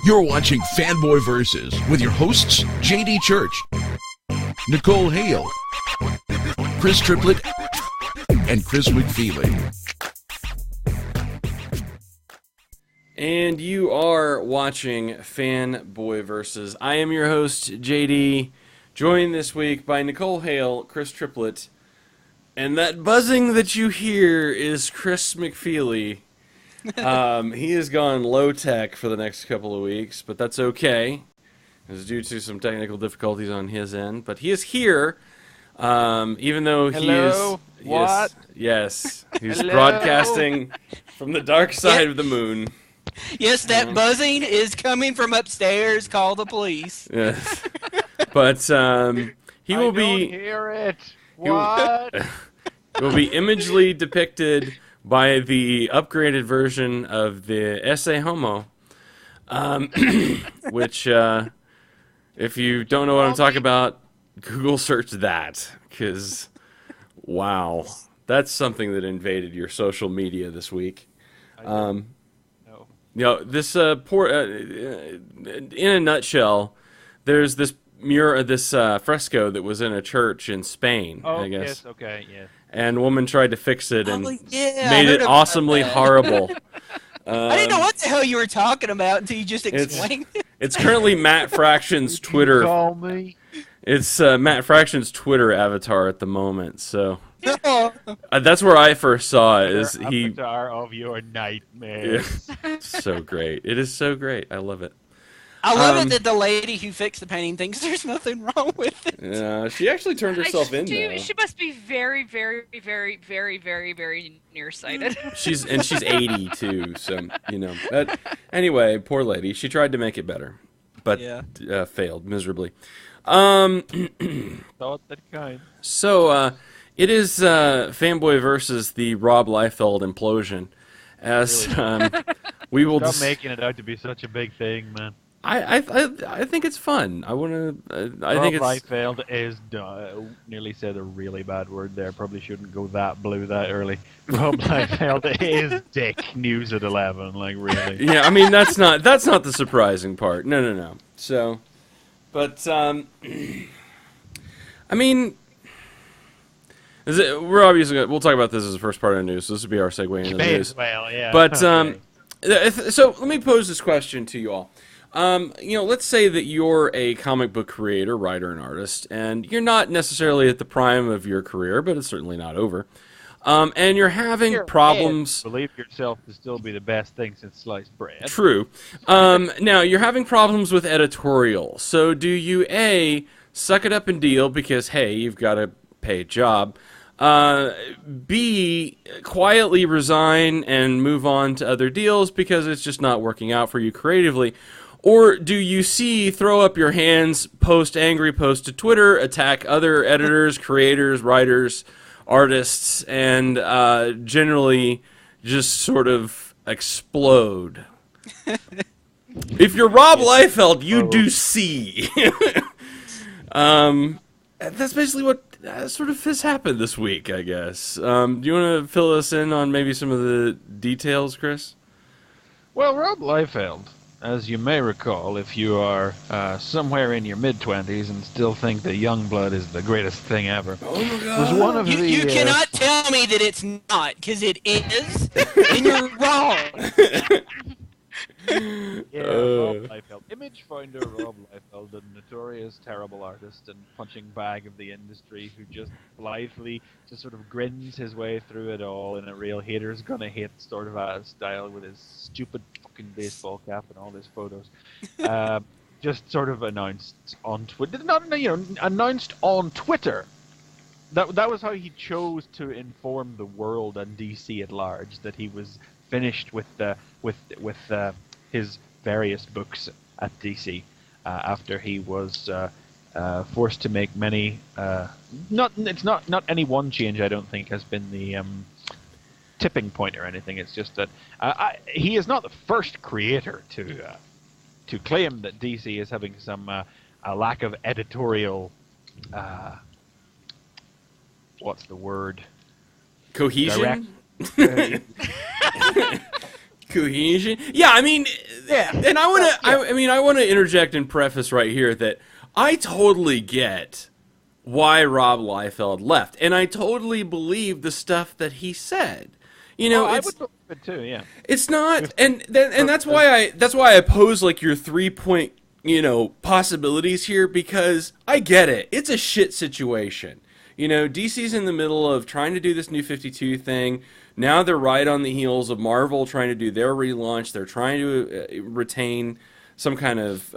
You're watching Fanboy Versus with your hosts, JD Church, Nicole Hale, Chris Triplett, and Chris McFeely. And you are watching Fanboy Versus. I am your host, JD, joined this week by Nicole Hale, Chris Triplett, and that buzzing that you hear is Chris McFeely. He has gone low-tech for the next couple of weeks, but that's okay. It's due to some technical difficulties on his end. But he is here, even though he Hello? is... What? Yes. He's Hello? broadcasting from the dark side of the moon. Yes, that buzzing is coming from upstairs. Call the police. Yes. But he will I don't be... hear it. What? will be imagely depicted by the upgraded version of the Essay Homo, which, if you don't know what I'm talking about, Google search that, because, wow, that's something that invaded your social media this week. No. You know, this in a nutshell, there's this fresco that was in a church in Spain, Oh, I guess. yes, okay, yes. And a woman tried to fix it and Yeah, made I it heard about awesomely that. horrible. I didn't know what the hell you were talking about until you just explained it. It's currently Matt Fraction's Twitter. Call me. It's Matt Fraction's Twitter avatar at the moment. So Oh, that's where I first saw it. Is he? Avatar of your nightmares. So great. It is so great. I love it. I love it that the lady who fixed the painting thinks there's nothing wrong with it. Yeah, she actually turned herself in though. She must be very, very, very, very, very, very nearsighted. She's 80 too. So you know. Anyway, poor lady. She tried to make it better, but failed miserably. Thought that kind. So it is Fanboy Versus the Rob Liefeld Implosion. As we will Stop making it out to be such a big thing, man. I think it's fun. I want to. I think it's. Liefeld is nearly said a really bad word there. Probably shouldn't go that blue that early. Rob Liefeld is dick news at 11. Like really. Yeah, I mean that's not the surprising part. No. So, but I mean, we're obviously we'll talk about this as the first part of the news. So this will be our segue into the news. Well, yeah. But okay. so let me pose this question to you all. Let's say that you're a comic book creator, writer, and artist, and you're not necessarily at the prime of your career, but it's certainly not over. And you're having problems. Believe yourself to still be the best thing since sliced bread. True. Now, you're having problems with editorial. So do you, A, suck it up and deal because, hey, you've got a paid job, B, quietly resign and move on to other deals because it's just not working out for you creatively? Or do you C, throw up your hands, post angry posts to Twitter, attack other editors, creators, writers, artists, and generally just sort of explode? If you're Rob Liefeld, you do C. That's basically what sort of has happened this week, I guess. Do you want to fill us in on maybe some of the details, Chris? Well, Rob Liefeld, as you may recall, if you are somewhere in your mid-20s and still think that Youngblood is the greatest thing ever, was one of the... You cannot tell me that it's not, because it is, and you're wrong. Rob Liefeld. Image finder Rob Liefeld, a notorious terrible artist and punching bag of the industry who just blithely just sort of grins his way through it all in a real haters gonna hate sort of a style with his stupid fucking baseball cap and all his photos. Just sort of announced on Twitter, announced on Twitter. That was how he chose to inform the world and DC at large that he was finished with his various books at DC after he was forced to make many. Not any one change. I don't think has been the tipping point or anything. It's just that he is not the first creator to claim that DC is having some a lack of editorial. What's the word? Cohesion. Cohesion. Yeah, I mean, and I want to interject and preface right here that I totally get why Rob Liefeld left, and I totally believe the stuff that he said. You know, I would believe it too. Yeah, it's not, and that's why I pose like your 3-point, possibilities here, because I get it. It's a shit situation. DC's in the middle of trying to do this New 52 thing. Now they're right on the heels of Marvel trying to do their relaunch. They're trying to retain some kind of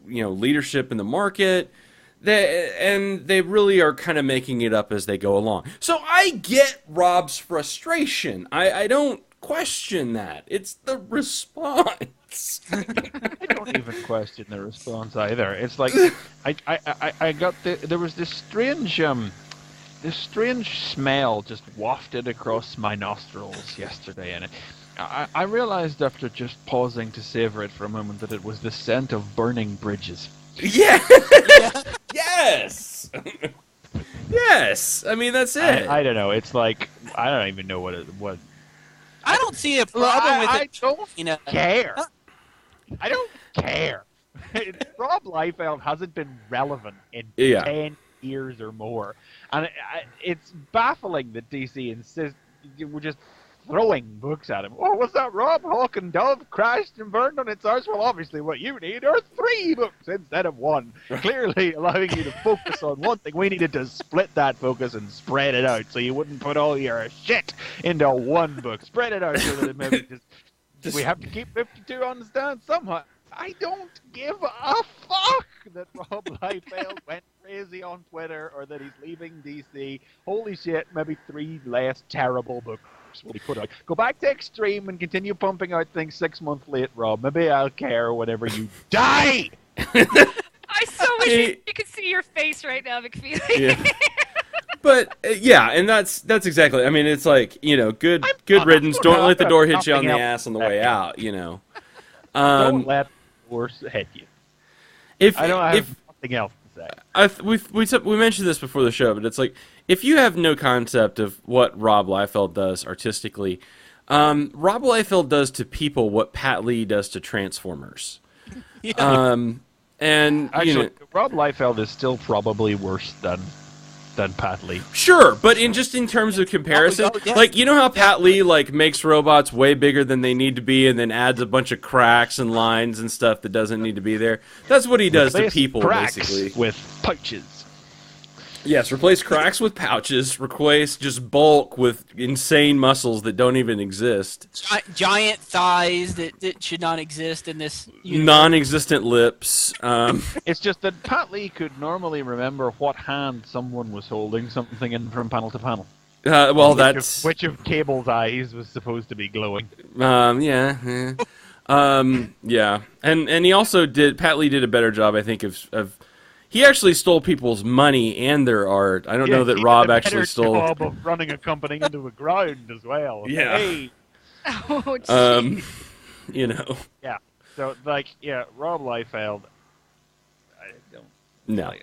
leadership in the market. They really are kind of making it up as they go along. So I get Rob's frustration. I don't question that. It's the response. I don't even question the response either. It's like I got there was this strange smell just wafted across my nostrils yesterday, and I realized after just pausing to savor it for a moment that it was the scent of burning bridges. Yeah. Yes. Yes. I mean, that's it. I don't know. It's like I don't even know what. I don't see a problem with it. I don't care. I don't care. Rob Liefeld hasn't been relevant in 10 years or more, and it's baffling that DC insists we're just throwing books at him. Oh, what's that, Rob? Hawk and Dove crashed and burned on its arse? Well, obviously what you need are 3 books instead of 1. Clearly allowing you to focus on one thing. We needed to split that focus and spread it out so you wouldn't put all your shit into one book. Spread it out so that it maybe just we have to keep 52 on the stand somehow. I don't give a fuck that Rob Liefeld went crazy on Twitter or that he's leaving DC. Holy shit, maybe 3 less terrible books will be put out. Go back to Extreme and continue pumping out things 6 months late, Rob. Maybe I'll care whenever you die! I so wish you could see your face right now, McFeely. Yeah. But and that's exactly. I mean, it's like good riddance. Don't let the door hit you on the ass on the way out. Don't let the horse hit you. I don't have nothing else to say. We mentioned this before the show, but it's like if you have no concept of what Rob Liefeld does artistically, Rob Liefeld does to people what Pat Lee does to Transformers. Yeah. And actually, Rob Liefeld is still probably worse than Pat Lee. Sure, but in terms of comparison, like how Pat Lee makes robots way bigger than they need to be, and then adds a bunch of cracks and lines and stuff that doesn't need to be there. That's what he does to people, basically. With pouches. Yes, replace cracks with pouches. Replace just bulk with insane muscles that don't even exist. Giant thighs that should not exist in this universe. Non-existent lips. It's just that Pat Lee could normally remember what hand someone was holding something in from panel to panel. Which of Cable's eyes was supposed to be glowing. Yeah. And he also Pat Lee did a better job, I think, of he actually stole people's money and their art. I don't know that Rob actually stole. Job of running a company into the ground as well. Yeah. Hey. Oh, Yeah. So Rob Liefeld. I don't. No.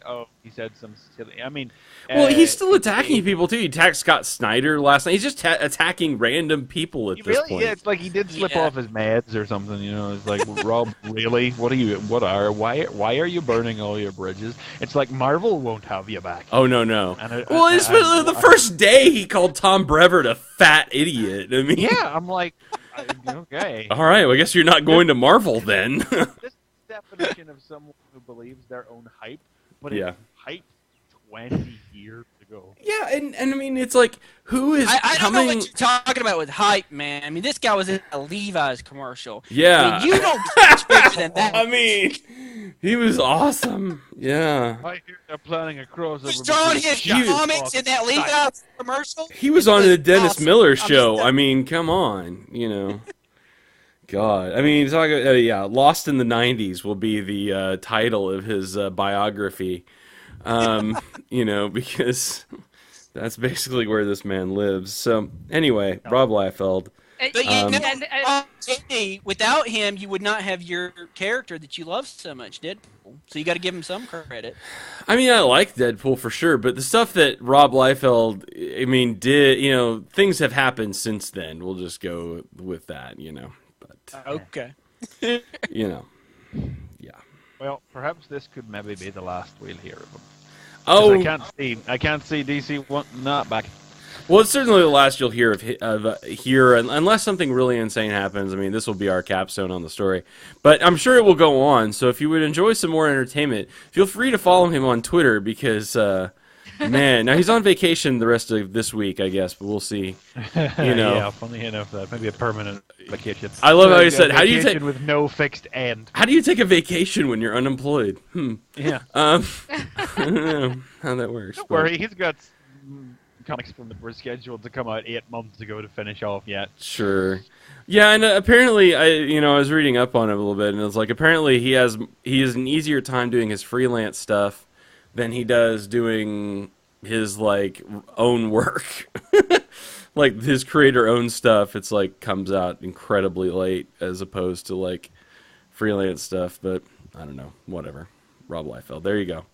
He said some silly. I mean. Well, he's still attacking people too. He attacked Scott Snyder last night. He's just attacking random people at this point. Yeah, it's like he did slip off his meds or something. It's like Rob, really? Why are you burning all your bridges? It's like Marvel won't have you back. Oh no. The first day he called Tom Brevoort a fat idiot. I mean, yeah, I'm like, okay. All right, well, I guess you're not going to Marvel then. This definition of someone who believes their own hype, but it's hype 20 years ago. Yeah, and I mean, it's like, who is I coming... don't know what you're talking about with hype, man. I mean, this guy was in a Levi's commercial. Yeah. I mean, you don't get much bigger than that. I mean, he was awesome. Yeah. I hear they're planning a crossover. He's drawing his comics in that Levi's commercial. He was on the Dennis awesome. Miller show. I mean, come on, God. I mean, Lost in the 90s will be the title of his biography. Because that's basically where this man lives. So, anyway, Rob Liefeld. But without him, you would not have your character that you love so much, Deadpool. So you got to give him some credit. I mean, I like Deadpool for sure, but the stuff that Rob Liefeld, did, things have happened since then. We'll just go with that, But Okay. You know. Yeah. Well, perhaps this could maybe be the last we'll hear of him. Oh, I can't see DC wanting that back. well, it's certainly the last you'll hear of here, unless something really insane happens. I mean, this will be our capstone on the story. But I'm sure it will go on, so if you would enjoy some more entertainment, feel free to follow him on Twitter, because, man, now he's on vacation the rest of this week, I guess, but we'll see. You know. Yeah, funny enough, that maybe a permanent vacation. I love how he said, "How do you take with no fixed end?" How do you take a vacation when you're unemployed?" Yeah. I don't know how that works. Don't but- worry, he's got comics from that were scheduled to come out 8 months ago to finish off yet. Sure. Yeah, and apparently, I was reading up on it a little bit, and it's like apparently he has an easier time doing his freelance stuff than he does doing his like own work. Like his creator-owned stuff, it's like comes out incredibly late as opposed to like freelance stuff. But I don't know, whatever. Rob Liefeld, there you go.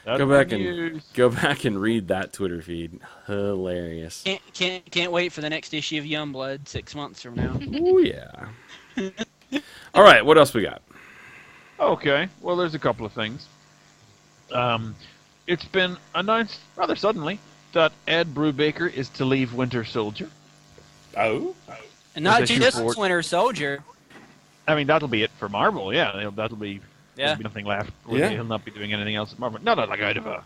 That's Go back the news. and read that Twitter feed. Hilarious. Can't wait for the next issue of Youngblood 6 months from now. Oh yeah. All right, what else we got? Okay, well, there's a couple of things. It's been announced rather suddenly that Ed Brubaker is to leave Winter Soldier. Oh. And not Issue just 4. Winter Soldier. I mean, that'll be it for Marvel. Yeah, that'll be. Yeah. There'll be nothing left. Yeah. He'll not be doing anything else at Marvel. Not like out of a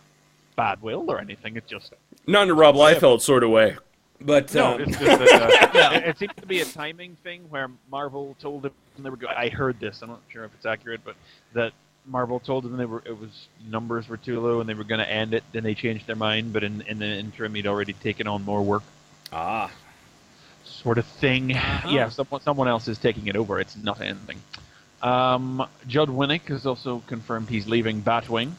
bad will or anything. It's just Not in a Rob Liefeld sort of way, but no. It's just that, it seems to be a timing thing where Marvel told him they were. I heard this. I'm not sure if it's accurate, but that Marvel told them numbers were too low and they were going to end it. Then they changed their mind, but in the interim, he'd already taken on more work. Sort of thing. Yeah, someone else is taking it over. It's not anything. Judd Winnick has also confirmed he's leaving Batwing.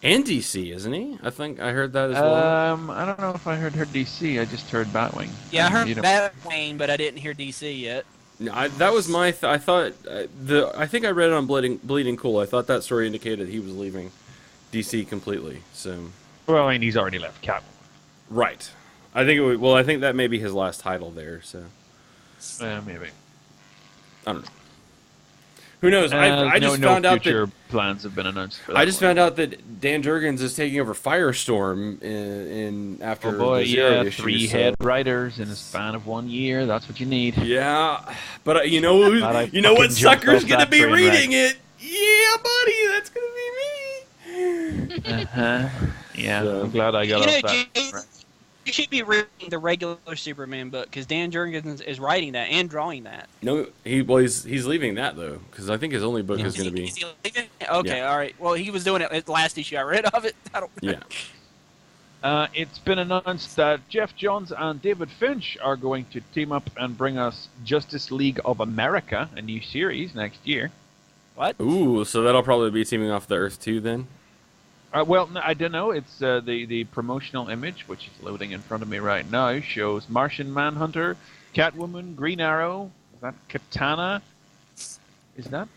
and DC, isn't he? I think I heard that as well. I don't know if I heard DC. I just heard Batwing. Yeah, I heard You know. Batwing, but I didn't hear DC yet. No, that was my. I thought I think I read it on Bleeding Cool. I thought that story indicated he was leaving DC completely. So Well, I mean, he's already left Catwoman. right, I think it would, well, I think that may be his last title there. So Maybe. I don't know. Who knows? I just found out future that plans have been announced for that I just one. found out that Dan Jurgens is taking over Firestorm in after Oh boy, the Zero yeah, issue. 3 so- head writers in a span of 1 year. That's what you need. Yeah, but you know Glad I you know what fucking jumped sucker's off gonna that be train reading it? Yeah, buddy, that's gonna be me. Uh-huh. Yeah, So- I'm glad I got You know, off that. Jay, you should be reading the regular Superman book because Dan Jurgens is writing that and drawing that. No, he's leaving that though because I think his only book is Is gonna he- be is he leaving? Okay, Yeah. all right. Well, he was doing it at the last issue I read of it. I don't. yeah. It's been announced that Jeff Johns and David Finch are going to team up and bring us Justice League of America, a new series next year. What? Ooh, so that'll probably be teaming off the Earth 2 then. Well, no, I don't know. It's the promotional image, which is loading in front of me right now, shows Martian Manhunter, Catwoman, Green Arrow. Is that Katana? Is that?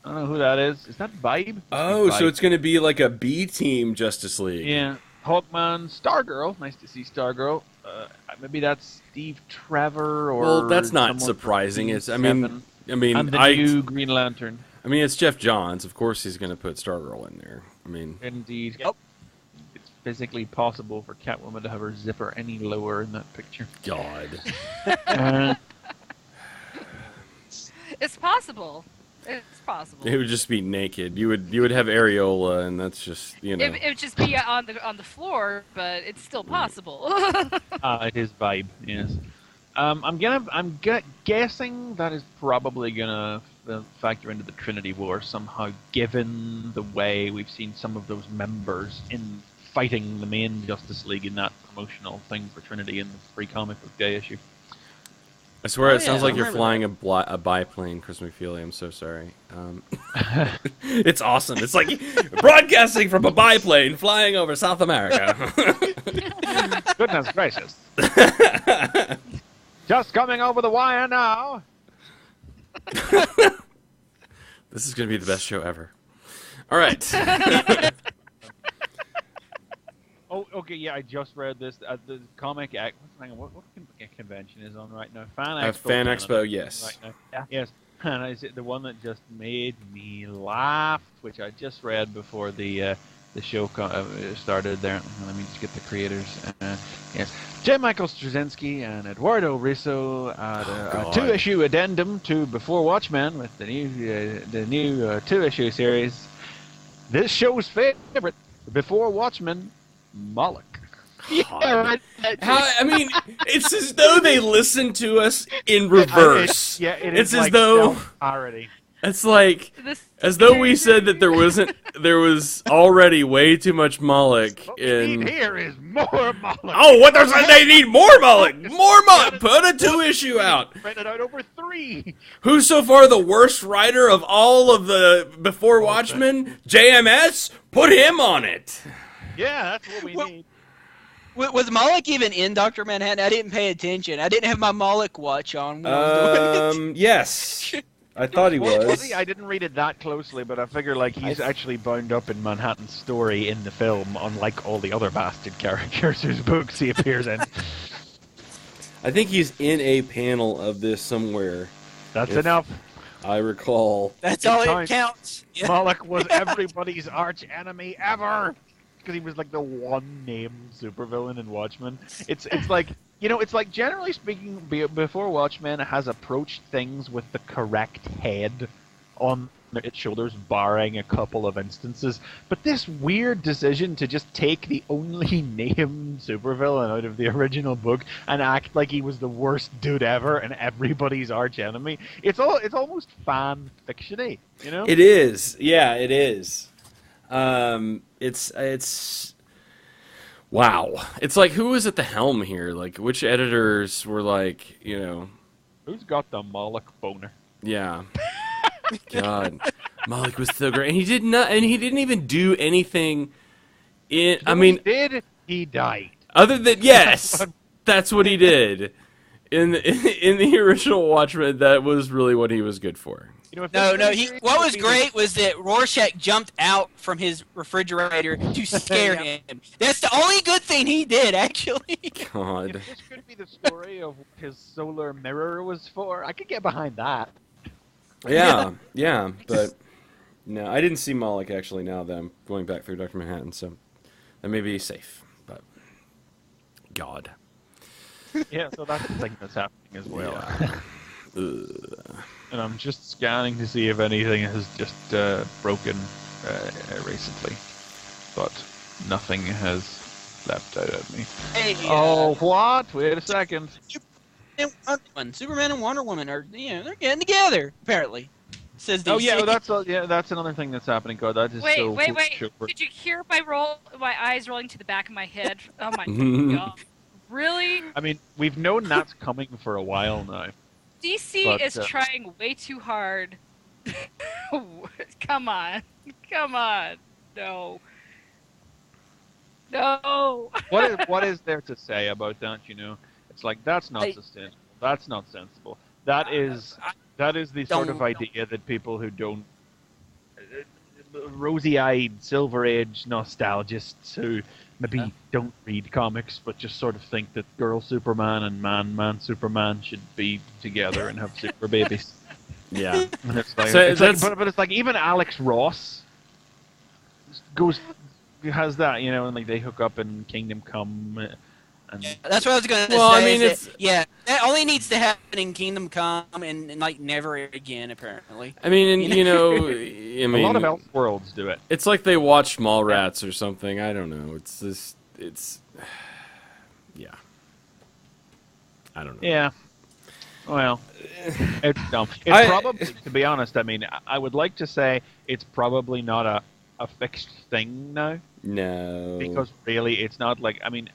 I don't know who that is. Is that Vibe? Oh, so Vibe. it's gonna be like a B team Justice League. Yeah. Hawkman, Stargirl. Nice to see Stargirl. Maybe that's Steve Trevor or. Well, that's not someone surprising. from It's I mean and the new Green Lantern. I mean it's Jeff Johns. Of course he's gonna put Stargirl in there. I mean Indeed. Yep. It's physically possible for Catwoman to have her zipper any lower in that picture. God. Uh, It's possible. It's possible. It would just be naked. You would have areola, and that's just It would just be on the floor, but it's still possible. it is Vibe, yes. I'm guessing that is probably gonna factor into the Trinity War somehow, given the way we've seen some of those members in fighting the main Justice League in that promotional thing for Trinity in the free comic book day issue. I swear Oh, it sounds yeah, like I you're remember flying a biplane, Chris McFeely. I'm so sorry. It's awesome. It's like broadcasting from a biplane flying over South America. Goodness gracious. Just coming over the wire now. This is going to be the best show ever. All right. Oh, okay, yeah, I just read this. The comic act. Hang on, what convention is on right now? Fan Expo. Fan Canada Expo, yes. Right now. Yes. And the one that just made me laugh, which I just read before the show started there. Let me just get the creators. Yes, J. Michael Straczynski and Eduardo Risso had a 2-issue addendum to Before Watchmen with the new 2-issue series. This show's favorite, Before Watchmen, Moloch. Yeah, right. I mean, it's as though they listened to us in reverse. It's as like though already. It's like as though we said that there was already way too much Moloch What we need here is more Moloch. Oh, what they're saying, they need more Moloch! More Moloch! Put a 2-issue out! Spread it out over 3. Who's so far the worst writer of all of the Before Watchmen? JMS? Put him on it! Yeah, that's what we need. Was Moloch even in Dr. Manhattan? I didn't pay attention. I didn't have my Moloch watch on when I was doing it. Yes. I thought he was. I didn't read it that closely, but I figure like he's actually bound up in Manhattan's story in the film, unlike all the other bastard characters whose books he appears in. I think he's in a panel of this somewhere. That's enough. I recall. That's all it counts. Yeah. Moloch was everybody's arch enemy ever. Because he was like the one named supervillain in Watchmen. It's like, you know, it's like generally speaking, Before Watchmen has approached things with the correct head on its shoulders, barring a couple of instances. But this weird decision to just take the only named supervillain out of the original book and act like he was the worst dude ever and everybody's arch enemy, it's almost fan fiction-y, you know? It is. Yeah, it is. It's wow. It's like, who was at the helm here? Like, which editors were like, you know, who's got the Moloch boner? Yeah. God, Moloch was so great, and he didn't even do anything. He died. Other than yes, that's what he did in the original Watchmen. That was really what he was good for. You know, what was great was that Rorschach jumped out from his refrigerator to scare him. That's the only good thing he did, actually. God. If this could be the story of what his solar mirror was for, I could get behind that. Yeah, but no, I didn't see Moloch actually now that I'm going back through Dr. Manhattan, so that may be safe, but God. Yeah, so that's the thing that's happening as well. Yeah. And I'm just scanning to see if anything has just broken recently, but nothing has leapt out at me. Hey, oh, what? Wait a second. Superman and Wonder Woman are, they're getting together, apparently. Says DC. Oh yeah, that's another thing that's happening. God, that is wait. Sure. Did you hear my eyes rolling to the back of my head? Oh my god. Really? I mean, we've known that's coming for a while now. DC is trying way too hard. Come on. No. What is there to say about that, you know? It's like, that's not sustainable. That's not sensible. That is the sort of idea that people who don't... rosy-eyed, Silver Age nostalgists who maybe don't read comics, but just sort of think that Girl Superman and Man Superman should be together and have super babies. Yeah. And it's like, but it's like even Alex Ross has that, you know, and like they hook up in Kingdom Come. That's what I was going to say. Well, I mean, that only needs to happen in Kingdom Come and like never again, apparently. I mean, and, a lot of Elseworlds do it. It's like they watch Mallrats or something. I don't know. Yeah. I don't know. Yeah. Well, it's dumb. It's probably, to be honest, I mean, I would like to say it's probably not a fixed thing now. No. Because really, it's not like, I mean...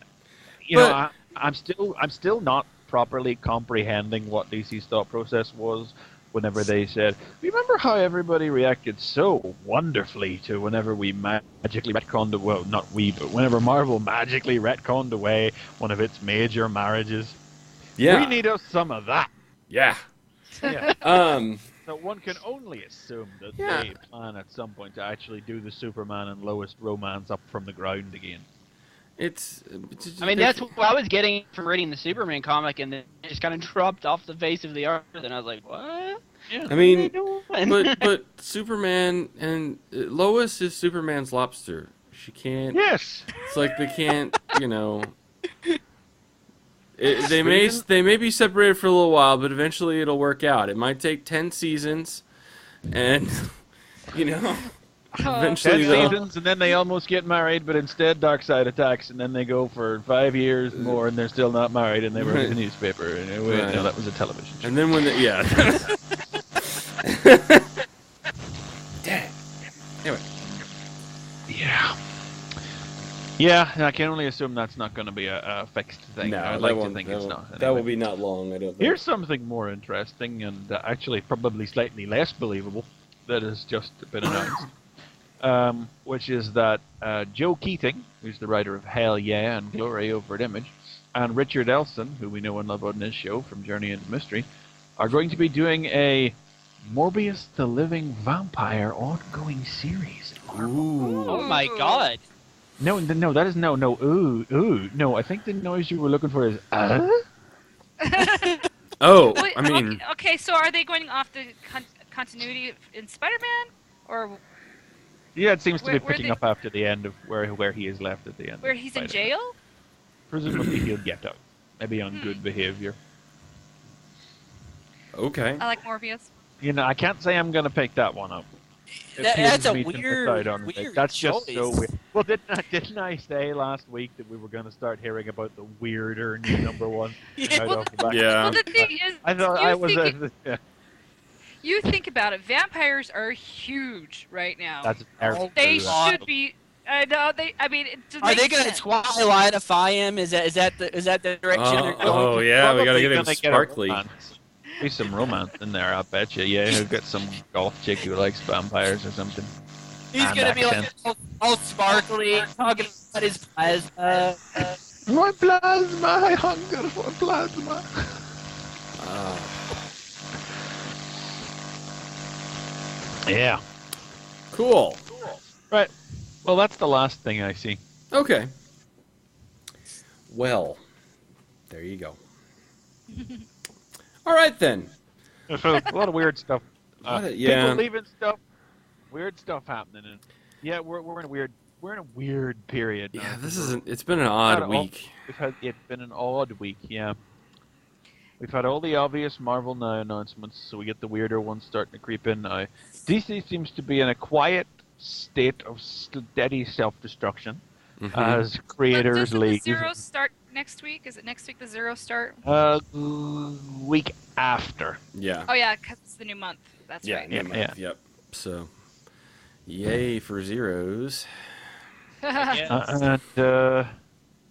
I'm still not properly comprehending what DC's thought process was whenever they said, remember how everybody reacted so wonderfully to whenever we magically retconned away, well, not we, but whenever Marvel magically retconned away one of its major marriages. Yeah. We need us some of that. Yeah. Yeah. So one can only assume that they plan at some point to actually do the Superman and Lois romance up from the ground again. I mean, that's what I was getting from reading the Superman comic, and then it just kind of dropped off the face of the earth, and I was like, what? Yeah. I mean, but Superman and Lois is Superman's lobster. She can't. Yes. It's like they can't, they may be separated for a little while, but eventually it'll work out. It might take 10 seasons, and eventually 10 seasons, and then they almost get married, but instead Darkseid attacks, and then they go for 5 years more, and they're still not married, and they write in the newspaper. And no, that was a television show. And then when Dang. Anyway. Yeah. Yeah, I can only assume that's not going to be a fixed thing. No, I'd like to think it's not. That will be not long, I don't think. Here's something more interesting and actually probably slightly less believable that has just been announced, which is that Joe Keating, who's the writer of Hell Yeah and Glory over at Image, and Richard Elson, who we know and love on this show from Journey into Mystery, are going to be doing a Morbius the Living Vampire ongoing series. Ooh. Oh my god. No, that is no. Ooh. No, I think the noise you were looking for is Oh, Wait, I mean... okay, so are they going off the continuity in Spider-Man? Or Yeah, it seems to be Where picking they- up after the end of where he is left at the end. where of he's in Spider-Man. jail? Presumably he'll get out. Maybe on good behavior. Okay. I like Morbius. I can't say I'm going to pick that one up. It That's a pains me to weird, decide on it. weird That's just so choice. weird. Well, didn't I say last week that we were going to start hearing about the weirder new number one? Yeah. Right Well, off the bat? Yeah. Well, the thing is, I thought you I was think yeah, you think about it. Vampires are huge right now. that's terrible. They God. should be. I know they. I mean, it just Are they makes going to sense. Twilightify him? Is that the direction they're going? Oh, yeah, we gotta get him Probably gonna get a sparkly. romance. Be some romance in there, I bet you. Yeah, he'll get some golf chick who likes vampires or something. He's And going to be like accent. all sparkly, talking about his plasma. My plasma, I hunger for plasma. Yeah. Cool. Right. Well, that's the last thing I see. Okay. Well, there you go. All right, then. A lot of weird stuff. Yeah. People leaving stuff. Weird stuff happening. And yeah, we're in a weird period now. Yeah, it's been an odd week. It's been an odd week, yeah. We've had all the obvious Marvel Now announcements, so we get the weirder ones starting to creep in now. DC seems to be in a quiet state of steady self-destruction as creators Doesn't leave. the Zero start next week? Is it next week the Zero start? Week after. Yeah. Oh yeah, 'cause it's the new month. That's Yeah, right. yeah. Yep. So, yay for zeros. And,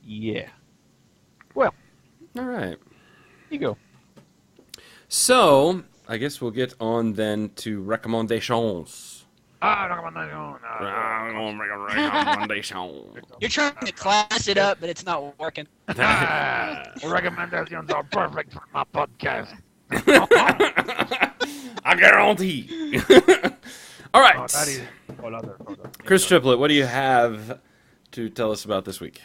yeah. Well, All right. you go. So, I guess we'll get on then to recommendations. Recommendations. You're trying to class it up, but it's not working. Recommendations are perfect for my podcast. I guarantee. All right. Chris Triplett, what do you have to tell us about this week?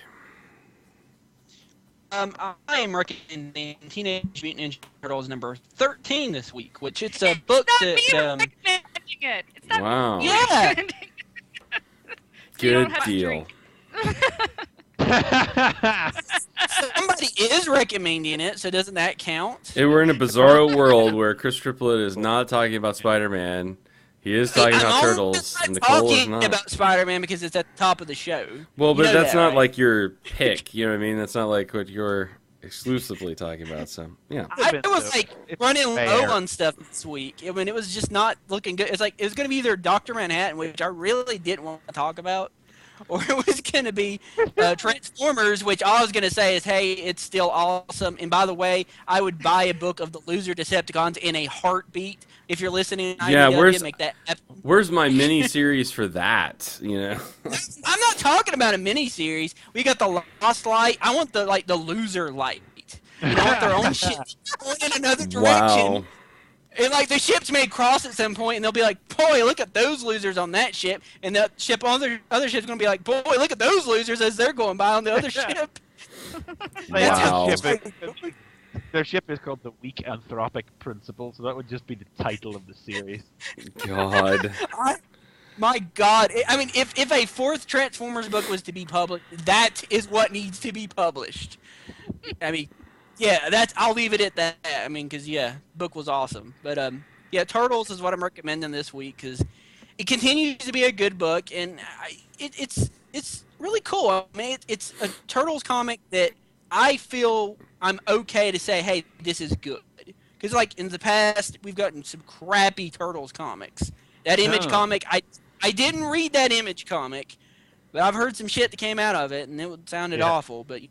I am recommending Teenage Mutant Ninja Turtles number 13 this week, which it's a book It's not me that. recommending it. It's not Wow. me Yeah. recommending it. You don't Good have to deal. drink. Somebody is recommending it, so doesn't that count? We're in a bizarro world where Chris Triplett is not talking about Spider-Man. He is talking about I'm Turtles, not and Nicole is talking not. about Spider-Man because it's at the top of the show. Well, You but know that's that, not right? like your pick. You know what I mean? That's not like what you're exclusively talking about. So, yeah. I was like It's running fair. low on stuff this week. I mean, it was just not looking good. It's like it was going to be either Dr. Manhattan, which I really didn't want to talk about, or it was going to be Transformers, which all I was going to say is, hey, it's still awesome. And by the way, I would buy a book of the loser Decepticons in a heartbeat. If you're listening, Yeah, IDW, make that happen. Where's my mini series for that? You know? I'm not talking about a mini series. We got the Lost Light. I want the loser light. You know, I want their own shit going in another direction. Wow. And like the ships may cross at some point, and they'll be like, "Boy, look at those losers on that ship," and the ship on the other ship's gonna be like, "Boy, look at those losers as they're going by on the other ship." They Wow. have to Their ship is called the Weak Anthropic Principle, so that would just be the title of the series. God. My God, I mean, if a fourth Transformers book was to be published, that is what needs to be published. I mean, yeah, I'll leave it at that. I mean, because book was awesome. But yeah, Turtles is what I'm recommending this week because it continues to be a good book, and it's really cool. I mean, it's a Turtles comic that I feel I'm okay to say, hey, this is good. Because like in the past, we've gotten some crappy Turtles comics. That Image comic, I didn't read that Image comic, but I've heard some shit that came out of it, and it sounded awful. But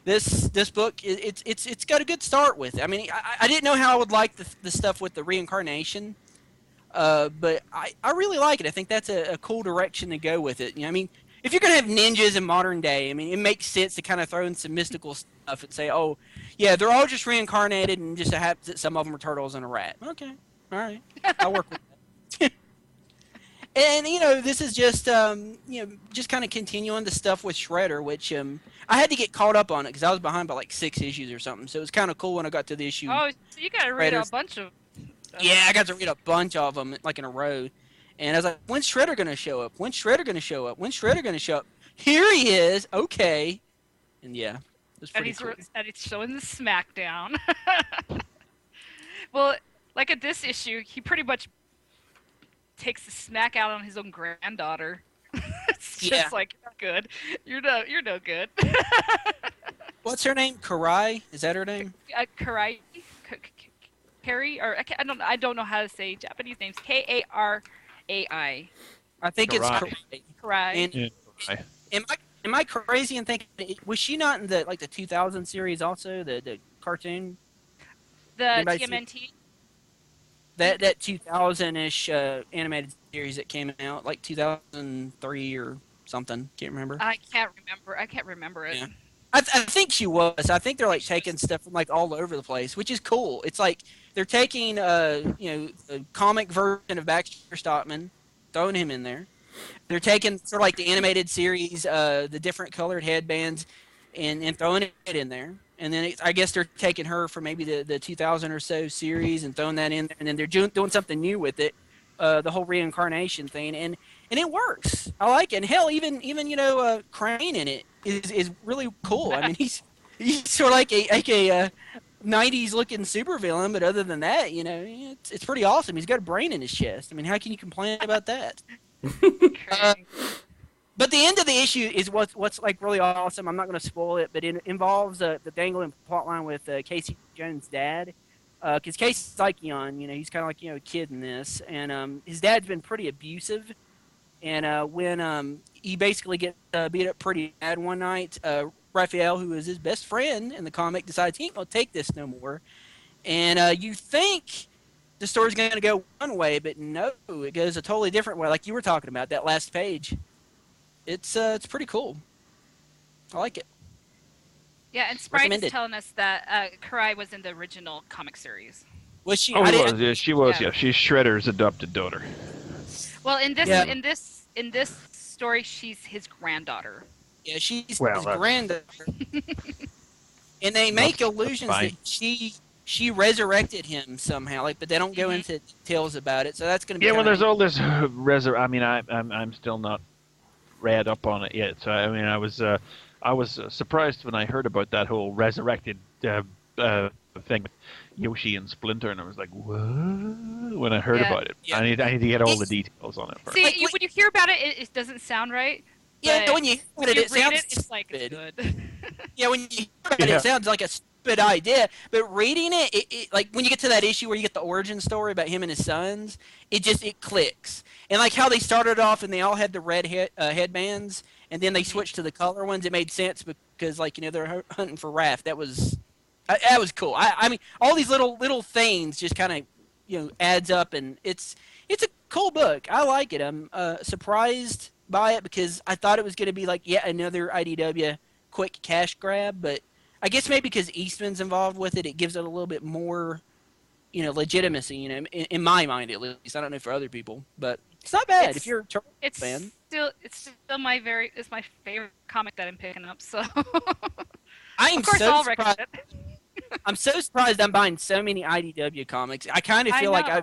this book, it's got a good start with it. I mean, I didn't know how I would like the stuff with the reincarnation, but I really like it. I think that's a cool direction to go with it. You know, I mean, if you're gonna have ninjas in modern day, I mean, it makes sense to kind of throw in some mystical stuff and say, oh, yeah, they're all just reincarnated, and just happens that some of them are turtles and a rat. Okay, all right, I'll work with that. And this is just just kind of continuing the stuff with Shredder, which I had to get caught up on it because I was behind by like 6 issues or something. So it was kind of cool when I got to the issue. Oh, so you got to read a bunch of. Yeah, I got to read a bunch of them like in a row, and I was like, "When's Shredder gonna show up? When's Shredder gonna show up? When's Shredder gonna show up? Here he is. Okay." And yeah, it's pretty cool. And he's showing the smackdown. Well, like at this issue, he pretty much takes the smack out on his own granddaughter. It's just like, good. You're no good. What's her name? Karai? Is that her name? Karai, Carrie, or I don't know how to say Japanese names. Karai. I think it's Karai. Am I crazy in thinking, was she not in the 2000 series also, the cartoon? The TMNT. That 2000-ish animated series that came out, like 2003 or something. Can't remember. I can't remember it. Yeah. I think she was. I think they're like taking stuff from like all over the place, which is cool. It's like they're taking a comic version of Baxter Stockman, throwing him in there. They're taking sort of like the animated series, the different colored headbands, and throwing it in there. And then I guess they're taking her from maybe the 2000 or so series and throwing that in there. And then they're doing something new with it, the whole reincarnation thing. And it works. I like it. And hell, even Crane in it is really cool. I mean, he's sort of like a 90s looking supervillain, but other than that, it's pretty awesome. He's got a brain in his chest. I mean, how can you complain about that? But the end of the issue is what's like really awesome. I'm not going to spoil it, but it involves the dangling plotline with Casey Jones' dad. Because Casey's Psychion, he's kind of like a kid in this, and his dad's been pretty abusive. And when he basically gets beat up pretty bad one night, Raphael, who is his best friend in the comic, decides he ain't going to take this no more. And you think the story's going to go one way, but no, it goes a totally different way, like you were talking about, that last page. It's pretty cool. I like it. Yeah, and Sprite is telling us that Karai was in the original comic series. Was she? Oh, yeah, she was. Yeah, she's Shredder's adopted daughter. Well, in this story, she's his granddaughter. Yeah, she's his granddaughter. And they make allusions that she resurrected him somehow, but they don't go into details about it. So that's going to be. Yeah, well, there's all this I mean, I'm still not read up on it yet. So I mean, I was surprised when I heard about that whole resurrected thing with Yoshi and Splinter, and I was like, "What?" When I heard about it, I need to get all the details on it first. See, when you hear about it, it doesn't sound right. Yeah, when you hear it, it sounds it's like it's good. Yeah, when you hear it sounds like a stupid idea. But reading it, like when you get to that issue where you get the origin story about him and his sons, it clicks. And like how they started off and they all had the red headbands, and then they switched to the color ones. It made sense because they're hunting for Raph. That was cool. I mean, all these little things just kind of adds up, and it's a cool book. I like it. I'm surprised by it because I thought it was going to be like yet another IDW quick cash grab, but I guess maybe because Eastman's involved with it, it gives it a little bit more, legitimacy. In my mind at least. I don't know for other people, but it's not bad if you're a Turtles fan. It's still my favorite comic that I'm picking up. So I'm of course so I'll surprised. I'm so surprised I'm buying so many IDW comics. I kind of I feel like know.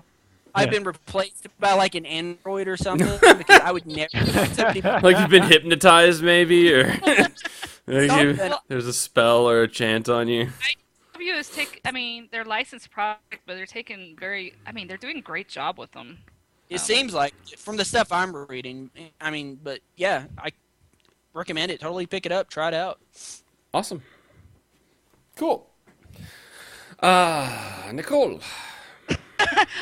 I've been replaced by like an android or something because I would never. Like you've been hypnotized, maybe, or like Something. there's a spell or a chant on you. IDW is they're licensed product, but they're taking they're doing a great job with them. It seems like from the stuff I'm reading. I mean, but yeah, I recommend it. Totally pick it up, try it out. Awesome. Cool. Nicole.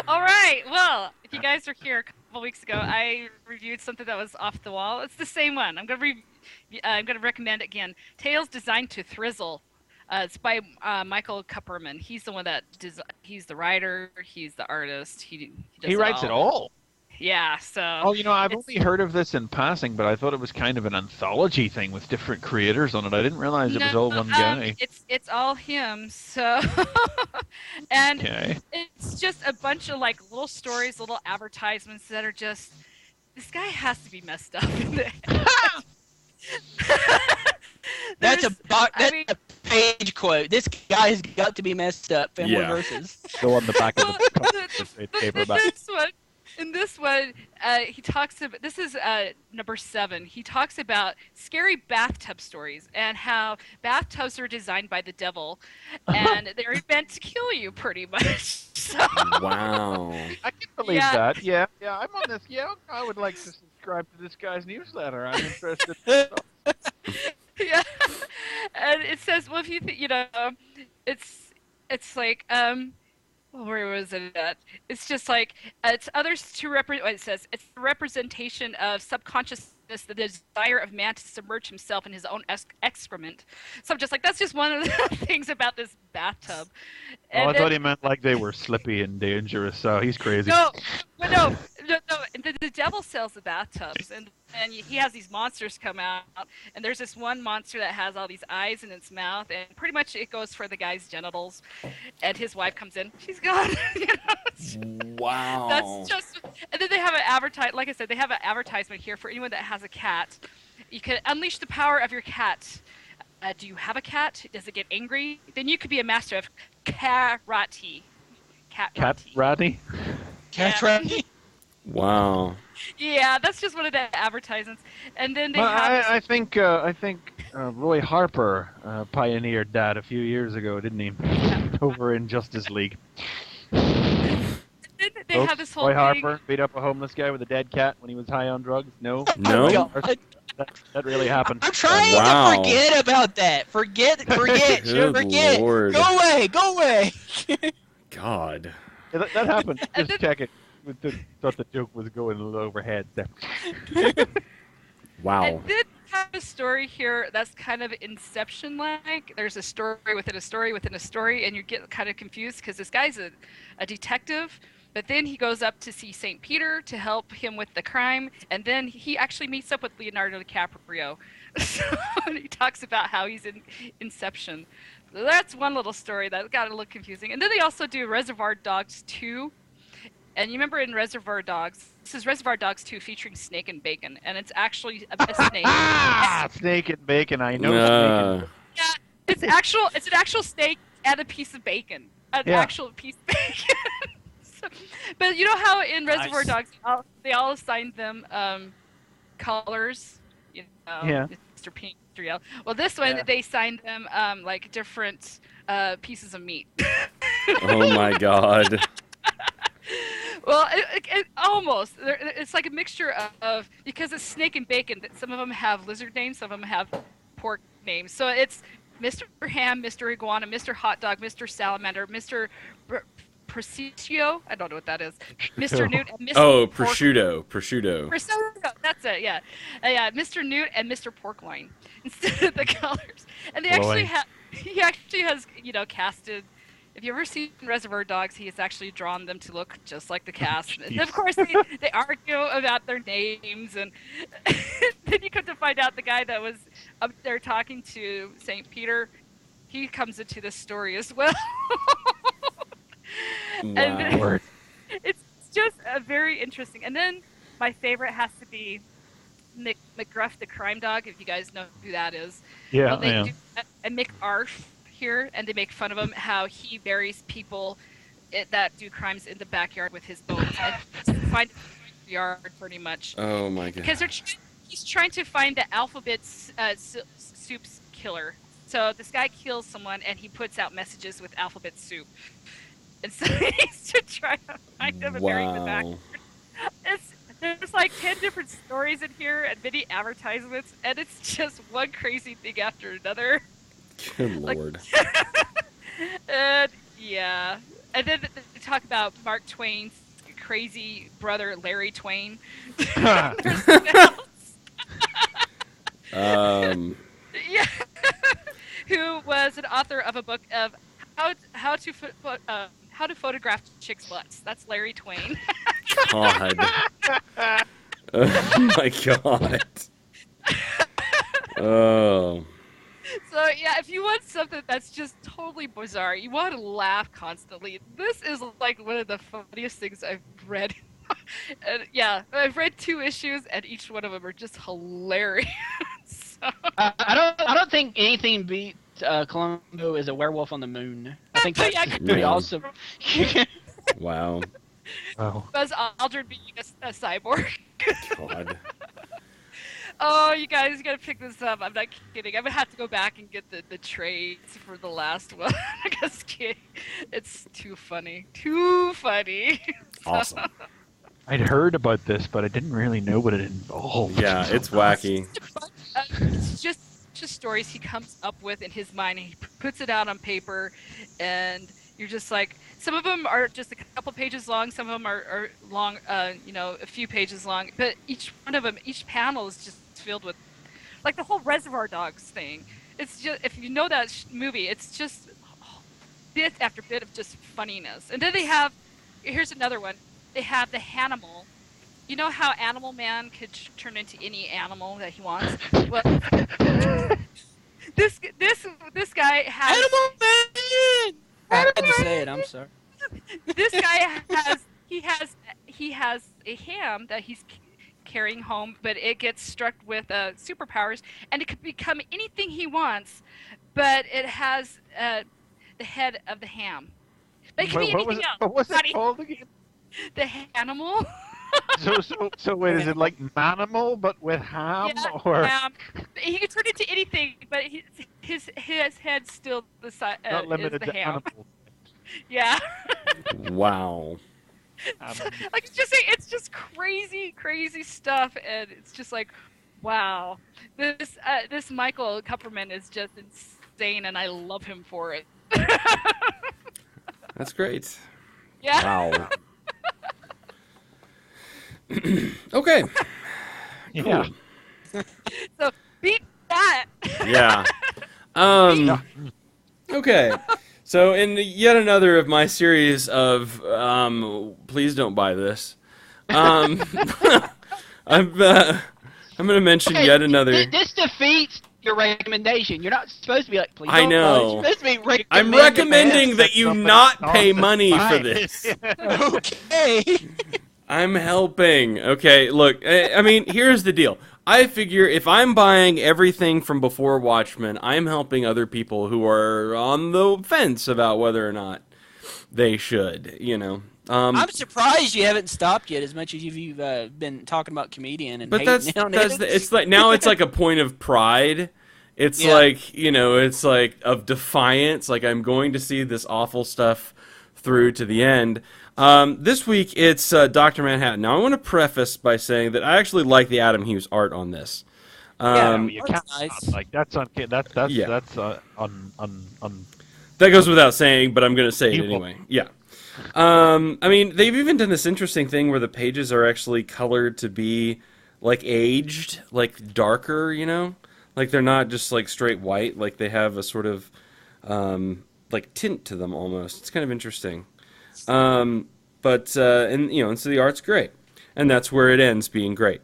All right. Well, if you guys were here a couple weeks ago, I reviewed something that was off the wall. It's the same one. I'm gonna recommend it again. Tales Designed to Thrizzle. It's by Michael Kupperman. He's the one that he's the writer. He's the artist. He writes it all. Yeah. So. Oh, I've only heard of this in passing, but I thought it was kind of an anthology thing with different creators on it. I didn't realize it was all one guy. It's all him. So. And Okay. it's just a bunch of like little stories, little advertisements that are just. This guy has to be messed up in the head. That's a page quote. This guy's got to be messed up. Fanboy Versus. Go on the back of the paperback. In this one, he talks about, this is number 7. He talks about scary bathtub stories and how bathtubs are designed by the devil, and they're meant to kill you, pretty much. So, Wow. I can believe that. Yeah, I'm on this. Yeah, I would like to subscribe to this guy's newsletter. I'm interested. Yeah, and it says, well, if you it's like where was it at? It's just like it's others to represent. It says it's the representation of subconsciousness, the desire of man to submerge himself in his own excrement. So I'm just like, that's just one of the things about this bathtub. And I thought he meant like they were slippy and dangerous. So he's crazy. No. The devil sells the bathtubs, and he has these monsters come out, and there's this one monster that has all these eyes in its mouth, and pretty much it goes for the guy's genitals, and his wife comes in, she's gone. Wow. That's just, and then they have like I said, they have an advertisement here for anyone that has a cat. You can unleash the power of your cat. Do you have a cat? Does it get angry? Then you could be a master of karate. Ratty? Catratty? Wow. Yeah, that's just one of the advertisements. And then they I think Roy Harper pioneered that a few years ago, didn't he? Over in Justice League. They have this whole Roy thing. Harper beat up a homeless guy with a dead cat when he was high on drugs. No. No. That really happened. I'm trying Wow. to forget about that. Forget. Good Lord. Go away. God. Yeah, that happened. Just check it. Thought the joke was going a little overhead there. Wow. I did have a story here that's kind of Inception-like. There's a story within a story within a story, and you get kind of confused because this guy's a detective, but then he goes up to see St. Peter to help him with the crime, and then he actually meets up with Leonardo DiCaprio. So he talks about how he's in Inception. So that's one little story that got a little confusing. And then they also do Reservoir Dogs 2. And you remember in Reservoir Dogs, this is Reservoir Dogs 2 featuring Snake and Bacon, and it's actually a snake. Snake and bacon, I know. Snake and... Yeah, it's an actual steak and a piece of bacon. An actual piece of bacon. But you know how in Reservoir Dogs, they all assigned them colors? You know, Yeah. Mr. Pink, Mr. Yellow. Well, this one, they signed them like different pieces of meat. Oh my God. Well, it almost. It's like a mixture of because it's snake and bacon. Some of them have lizard names, some of them have pork names. So it's Mr. Ham, Mr. Iguana, Mr. Hot Dog, Mr. Salamander, Mr. Prosciutto. I don't know what that is. Mr. Newt and Mr. Oh, Pork. prosciutto. Prosciutto. That's it. Yeah, yeah. Mr. Newt and Mr. Porkloin instead of the colors. And they actually have. He actually has, casted. If you ever seen Reservoir Dogs, he has actually drawn them to look just like the cast. And of course, they argue about their names, and then you come to find out the guy that was up there talking to St. Peter, he comes into this story as well. And Wow. it's just a very interesting. And then my favorite has to be McGruff the Crime Dog, if you guys know who that is. Yeah, Well, they do, and McArf. here, and they make fun of him how he buries people that do crimes in the backyard with his bones and just find the yard pretty much. Oh my god. Because he's trying to find the alphabet soup's killer. So this guy kills someone and he puts out messages with alphabet soup. And so he's to try to find him and bury him in the backyard. There's like 10 different stories in here and many advertisements, and it's just one crazy thing after another. Good lord. And yeah. And then they talk about Mark Twain's crazy brother, Larry Twain. There's something else. Yeah. Who was an author of a book of how to photograph chicks' butts. That's Larry Twain. God. Oh my god. Oh. So yeah, if you want something that's just totally bizarre, you want to laugh constantly, this is like one of the funniest things I've read. And yeah, I've read 2 issues, and each one of them are just hilarious. So. I don't think anything beats Columbo is a werewolf on the moon. I think that's pretty awesome. Wow. Oh. Buzz Aldrin being a cyborg. God. Oh, you guys gotta pick this up. I'm not kidding. I'm gonna have to go back and get the trades for the last one. I'm just kidding. It's too funny. Too funny. Awesome. I'd heard about this, but I didn't really know what it involved. Yeah, it's wacky. It's just stories he comes up with in his mind, and he puts it out on paper, and you're just like, some of them are just a couple pages long, some of them are long, a few pages long, but each one of them, each panel is just filled with, like the whole Reservoir Dogs thing. It's just, if you know that movie, it's just bit after bit of just funniness. And then they have, here's another one, they have the Hanimal. You know how Animal Man could turn into any animal that he wants? Well, this guy has Animal Man. I had to say it. I'm sorry. This guy has a ham that he's carrying home, but it gets struck with superpowers, and it could become anything he wants, but it has the head of the ham. But it can be anything else. What was it called again? The Hanimal. So wait, is it like Manimal but with ham? Yeah, or ham. He can turn into anything, but his head's still the size not is limited the to ham. animals? Wow. Like it's just crazy stuff, and it's just like, wow, this Michael Kupperman is just insane, and I love him for it. That's great. Yeah. Wow. Okay. Yeah. Cool. So beat that. Yeah. Okay. So in yet another of my series of please don't buy this. I'm going to mention yet another. This defeats your recommendation. You're not supposed to be like, please I don't buy know. it. You're supposed to be recommending. I'm recommending that you not pay money for Fine. this. Okay. I'm helping. Okay, look, I mean, here's the deal. I figure if I'm buying everything from before Watchmen, I'm helping other people who are on the fence about whether or not they should, you know. I'm surprised you haven't stopped yet, as much as you've been talking about Comedian and but hating on it. it's like now it's like a point of pride. It's like, you know, it's like of defiance. Like I'm going to see this awful stuff through to the end. This week it's Dr. Manhattan. Now I want to preface by saying that I actually like the Adam Hughes art on this. You can't nice. like that's on. That's That goes without saying, but I'm going to say it You anyway. Yeah. I mean, they've even done this interesting thing where the pages are actually colored to be like aged, like darker, you know? Like they're not just like straight white, like they have a sort of like tint to them almost. It's kind of interesting. And you know, and so the art's great. And that's where it ends being great.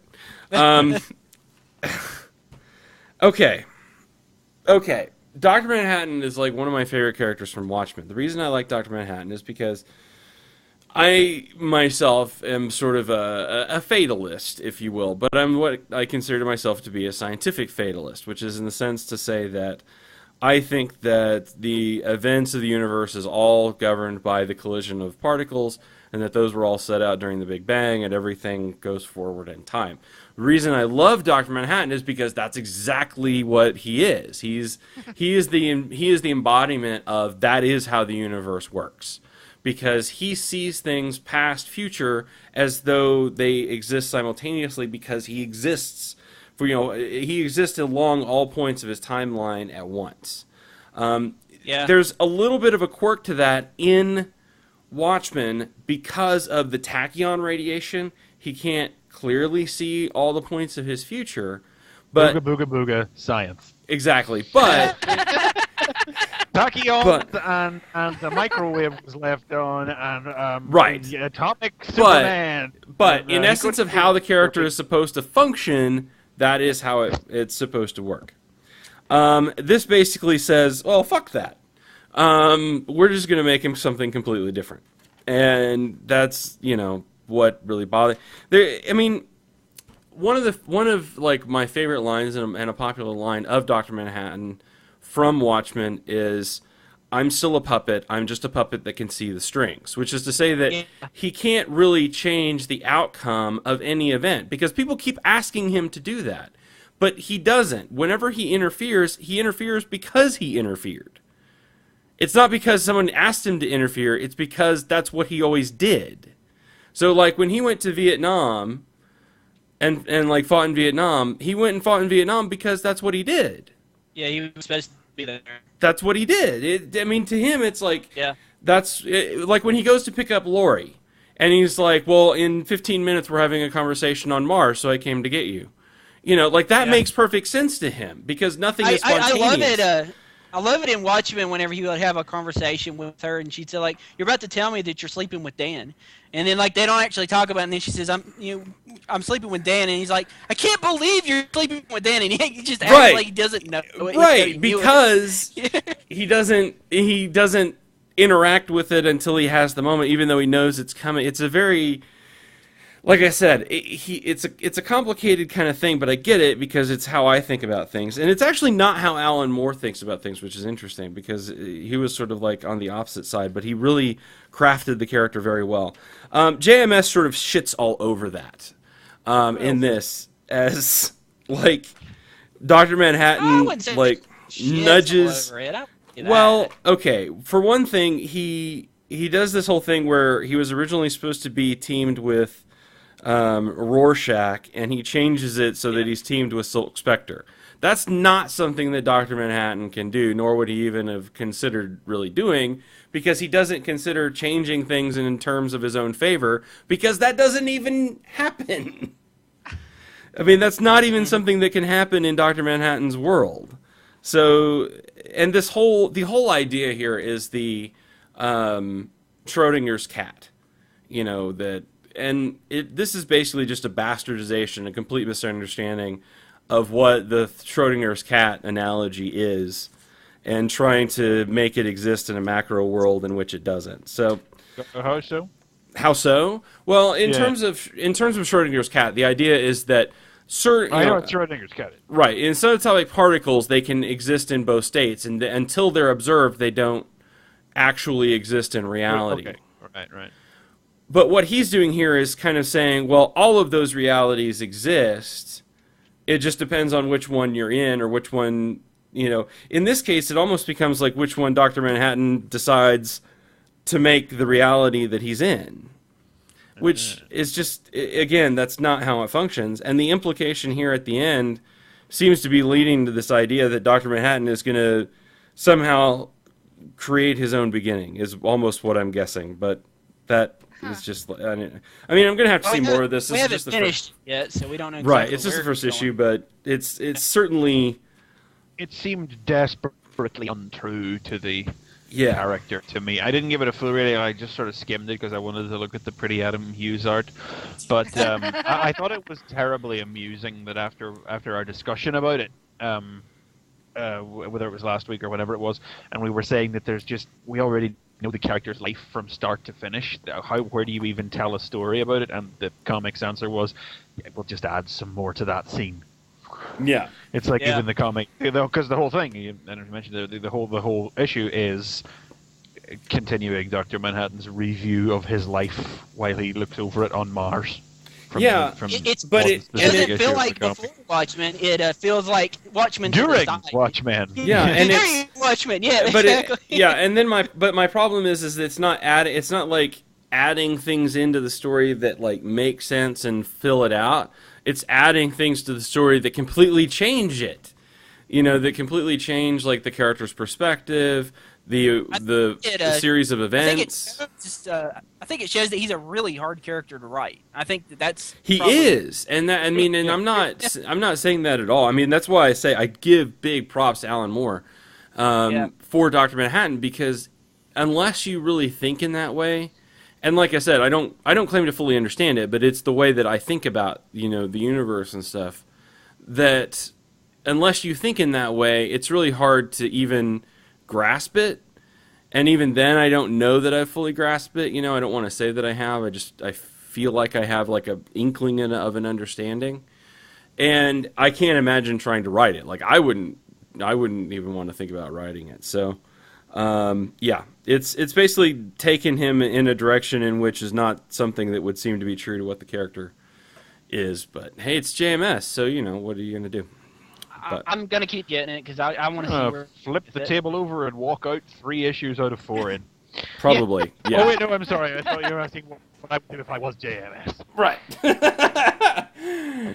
Okay. Dr. Manhattan is like one of my favorite characters from Watchmen. The reason I like Dr. Manhattan is because I myself am sort of a fatalist, if you will, but I'm what I consider myself to be a scientific fatalist, which is in the sense to say that I think that the events of the universe is all governed by the collision of particles, and that those were all set out during the Big Bang, and everything goes forward in time. The reason I love Dr. Manhattan is because that's exactly what he is. He is the embodiment of that is how the universe works, because he sees things past, future as though they exist simultaneously, because he exists. He exists along all points of his timeline at once. There's a little bit of a quirk to that in Watchmen because of the tachyon radiation. He can't clearly see all the points of his future. But booga, booga, booga, science. Exactly. But... Tachyons and the microwave was left on, and right. The atomic Superman. But in essence of how the character is supposed to function... That is how it's supposed to work. This basically says, well, fuck that. We're just going to make him something completely different. And that's, what really bothers... one of like my favorite lines and a popular line of Dr. Manhattan from Watchmen is, I'm still a puppet, I'm just a puppet that can see the strings, which is to say that he can't really change the outcome of any event, because people keep asking him to do that, but he doesn't. Whenever he interferes because he interfered. It's not because someone asked him to interfere, it's because that's what he always did. So like when he went to Vietnam and like fought in Vietnam, he went and fought in Vietnam because that's what he did. Yeah, he was supposed to be there. That's what he did. To him, it's like, like when he goes to pick up Lori, and he's like, well, in 15 minutes we're having a conversation on Mars, so I came to get you. Like that makes perfect sense to him, because nothing is spontaneous. I love it. I love it in Watchmen whenever he would have a conversation with her, and she'd say, like, you're about to tell me that you're sleeping with Dan. And then, like, they don't actually talk about it, and then she says, I'm sleeping with Dan, and he's like, I can't believe you're sleeping with Dan, and he just acts like he doesn't know. Right, because he doesn't interact with it until he has the moment, even though he knows it's coming. It's a very... Like I said, it's a complicated kind of thing, but I get it because it's how I think about things. And it's actually not how Alan Moore thinks about things, which is interesting, because he was sort of like on the opposite side, but he really crafted the character very well. JMS sort of shits all over that in this, as like Dr. Manhattan like nudges. Well, okay, for one thing, he does this whole thing where he was originally supposed to be teamed with Rorschach, and he changes it so that he's teamed with Silk Spectre. That's not something that Dr. Manhattan can do, nor would he even have considered really doing, because he doesn't consider changing things in terms of his own favor, because that doesn't even happen. That's not even something that can happen in Dr. Manhattan's world. So, and the whole idea here is the Schrodinger's cat, this is basically just a bastardization, a complete misunderstanding of what the Schrodinger's cat analogy is, and trying to make it exist in a macro world in which it doesn't. So, how so? How so? Well, in terms of Schrodinger's cat, the idea is that certain... I know what Schrodinger's cat is. Right. In subatomic particles, they can exist in both states, and until they're observed, they don't actually exist in reality. Okay. Right. But what he's doing here is kind of saying, well, all of those realities exist. It just depends on which one you're in, or which one, In this case, it almost becomes like which one Dr. Manhattan decides to make the reality that he's in. Which is just, again, that's not how it functions. And the implication here at the end seems to be leading to this idea that Dr. Manhattan is going to somehow create his own beginning, is almost what I'm guessing. But that... It's just, I'm going to have to see more of this. We haven't finished yet, so we don't know. Right, it's just the first issue, but it's certainly... It seemed desperately untrue to the character to me. I didn't give it a full reading. I just sort of skimmed it because I wanted to look at the pretty Adam Hughes art. But I thought it was terribly amusing that after our discussion about it, whether it was last week or whenever it was, and we were saying that we already know the character's life from start to finish. Where do you even tell a story about it? And the comic's answer was, we'll just add some more to that scene. Yeah. It's like Yeah. even the comic, because the whole thing, and I mentioned the whole issue is continuing Dr. Manhattan's review of his life while he looks over it on Mars. Yeah, It issue doesn't feel of like the comic. before Watchmen. It feels like Watchmen During to the side. Watchmen. Yeah, and it's During Watchmen. Yeah, but exactly. and then my problem is it's not like adding things into the story that like make sense and fill it out. It's adding things to the story that completely change it. That completely change like the character's perspective, the series of events. I think it shows that he's a really hard character to write. I think that's He probably- is, and that and I'm not saying that at all. I mean, that's why I say I give big props to Alan Moore for Dr. Manhattan, because unless you really think in that way, and like I said, I don't claim to fully understand it, but it's the way that I think about the universe and stuff. That unless you think in that way, it's really hard to even grasp it. And even then, I don't know that I fully grasp it. I don't want to say that I have. I feel like I have like a inkling of an understanding, and I can't imagine trying to write it. Like I wouldn't even want to think about writing it. So, it's basically taken him in a direction in which is not something that would seem to be true to what the character is. But hey, it's JMS, so what are you gonna do? I'm gonna keep getting it because I want to see where Flip the table over and walk out 3 issues out of 4 in. Probably, yeah. Oh wait, no, I'm sorry. I thought you were asking what I would do if I was JMS. Right.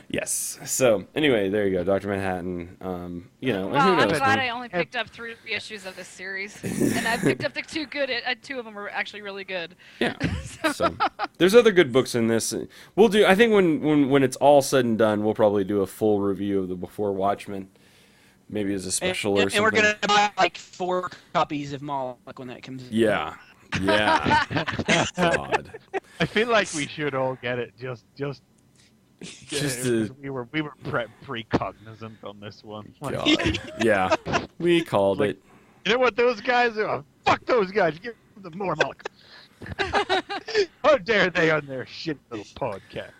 Yes. So anyway, there you go, Dr. Manhattan. And who Well, knows? I'm glad I only picked up 3 issues of this series, and I picked up the 2 good. 2 of them were actually really good. Yeah. So there's other good books in this. We'll do. I think when it's all said and done, we'll probably do a full review of the Before Watchmen, maybe as a special or something. and we're gonna buy like 4 copies of Moloch when that comes. Yeah. Yeah. God. I feel like we should all get it. Just to- we were pre-cognizant on this one. God. Yeah. We called it. You know what those guys are? Fuck those guys. Give them more Moloch. How dare they on their shit little podcast?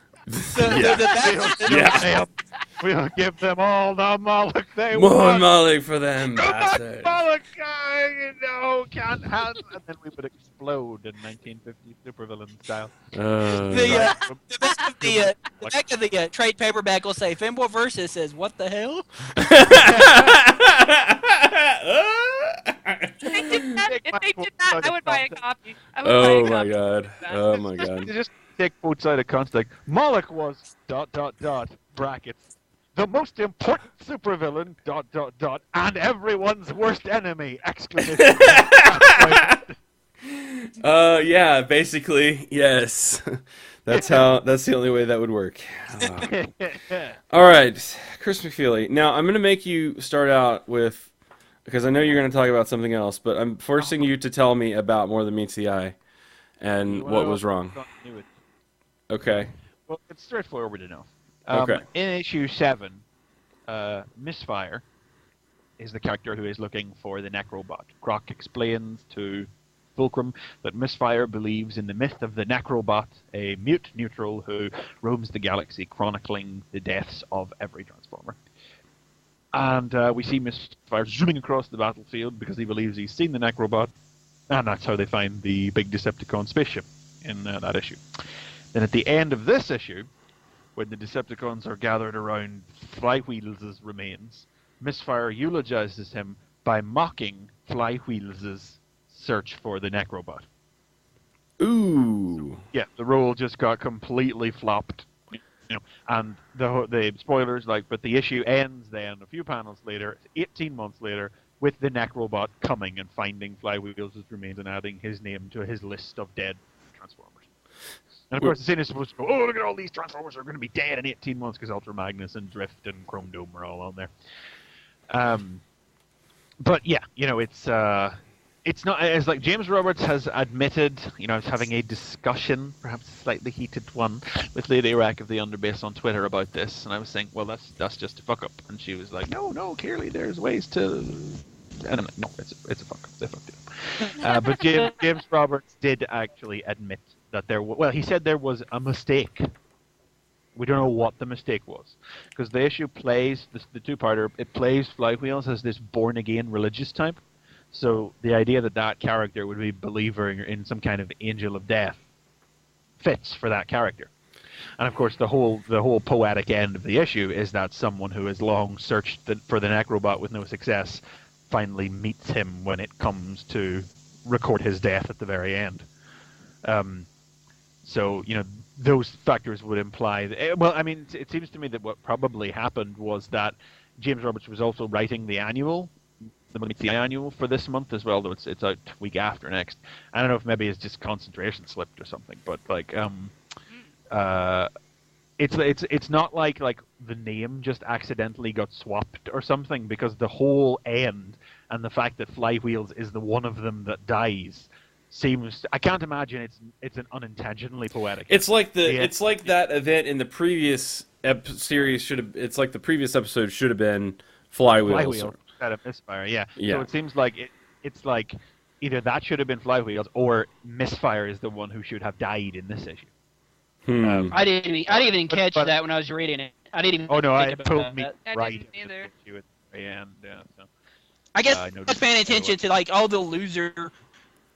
Yeah. We'll give them all the Moloch they More want. Moloch for them Too much bastards. Moloch, can't have. And then we would explode in 1950 supervillain style. The back of the trade paperback will say Fanboy Versus says, "What the hell?" If they did that, I would buy a copy. Oh my god. Oh my god. Just take both sides of context. Moloch was ... brackets. The most important supervillain ... and everyone's worst enemy! Exclamation. Yeah, basically, yes. That's the only way that would work. All right, Chris McFeely. Now, I'm going to make you start out with, because I know you're going to talk about something else, but I'm forcing you to tell me about More Than Meets the Eye and what was wrong. Okay. Well, it's straightforward enough. Okay. In issue 7, Misfire is the character who is looking for the Necrobot. Croc explains to Fulcrum that Misfire believes in the myth of the Necrobot, a mute neutral who roams the galaxy chronicling the deaths of every Transformer. And we see Misfire zooming across the battlefield because he believes he's seen the Necrobot, and that's how they find the big Decepticon spaceship in that issue. Then at the end of this issue, when the Decepticons are gathered around Flywheels' remains, Misfire eulogizes him by mocking Flywheels' search for the Necrobot. Ooh. Yeah, the role just got completely flopped. And the spoilers, but the issue ends then a few panels later, 18 months later, with the Necrobot coming and finding Flywheels' remains and adding his name to his list of dead Transformers. And of course, the scene is supposed to go, oh, look at all these Transformers are going to be dead in 18 months because Ultra Magnus and Drift and Chrome Dome are all on there. But yeah, it's not, as like James Roberts has admitted, having a discussion, perhaps a slightly heated one, with Lady Rack of the Underbase on Twitter about this, and I was saying, well, that's just a fuck up, and she was like, no, clearly there's ways to, and I'm like, no, it's a fuck up, they fucked it up. But James Roberts did actually admit that he said there was a mistake We don't know what the mistake was, because the issue plays the two-parter. It plays Flywheels as this born-again religious type. So the idea that character would be a believer in some kind of angel of death fits for that character. And of course, the whole poetic end of the issue is that someone who has long searched for the Necrobot with no success finally meets him when it comes to record his death at the very end. So, those factors would imply that, well, I mean, it seems to me that what probably happened was that James Roberts was also writing the annual for this month as well, though it's out week after next. I don't know if maybe it's just concentration slipped or something, but it's not like the name just accidentally got swapped or something, because the whole end and the fact that Flywheels is the one of them that dies seems, I can't imagine it's an unintentionally poetic. It's like that event in the previous series it's like the previous episode should have been Flywheels. Instead of Misfire, yeah. Yeah. So it seems like it's like either that should have been Flywheels or Misfire is the one who should have died in this issue. I didn't even catch that when I was reading it. I didn't even think about told me that. right didn't either. at the very end, yeah, so. I guess I was paying attention to all the loser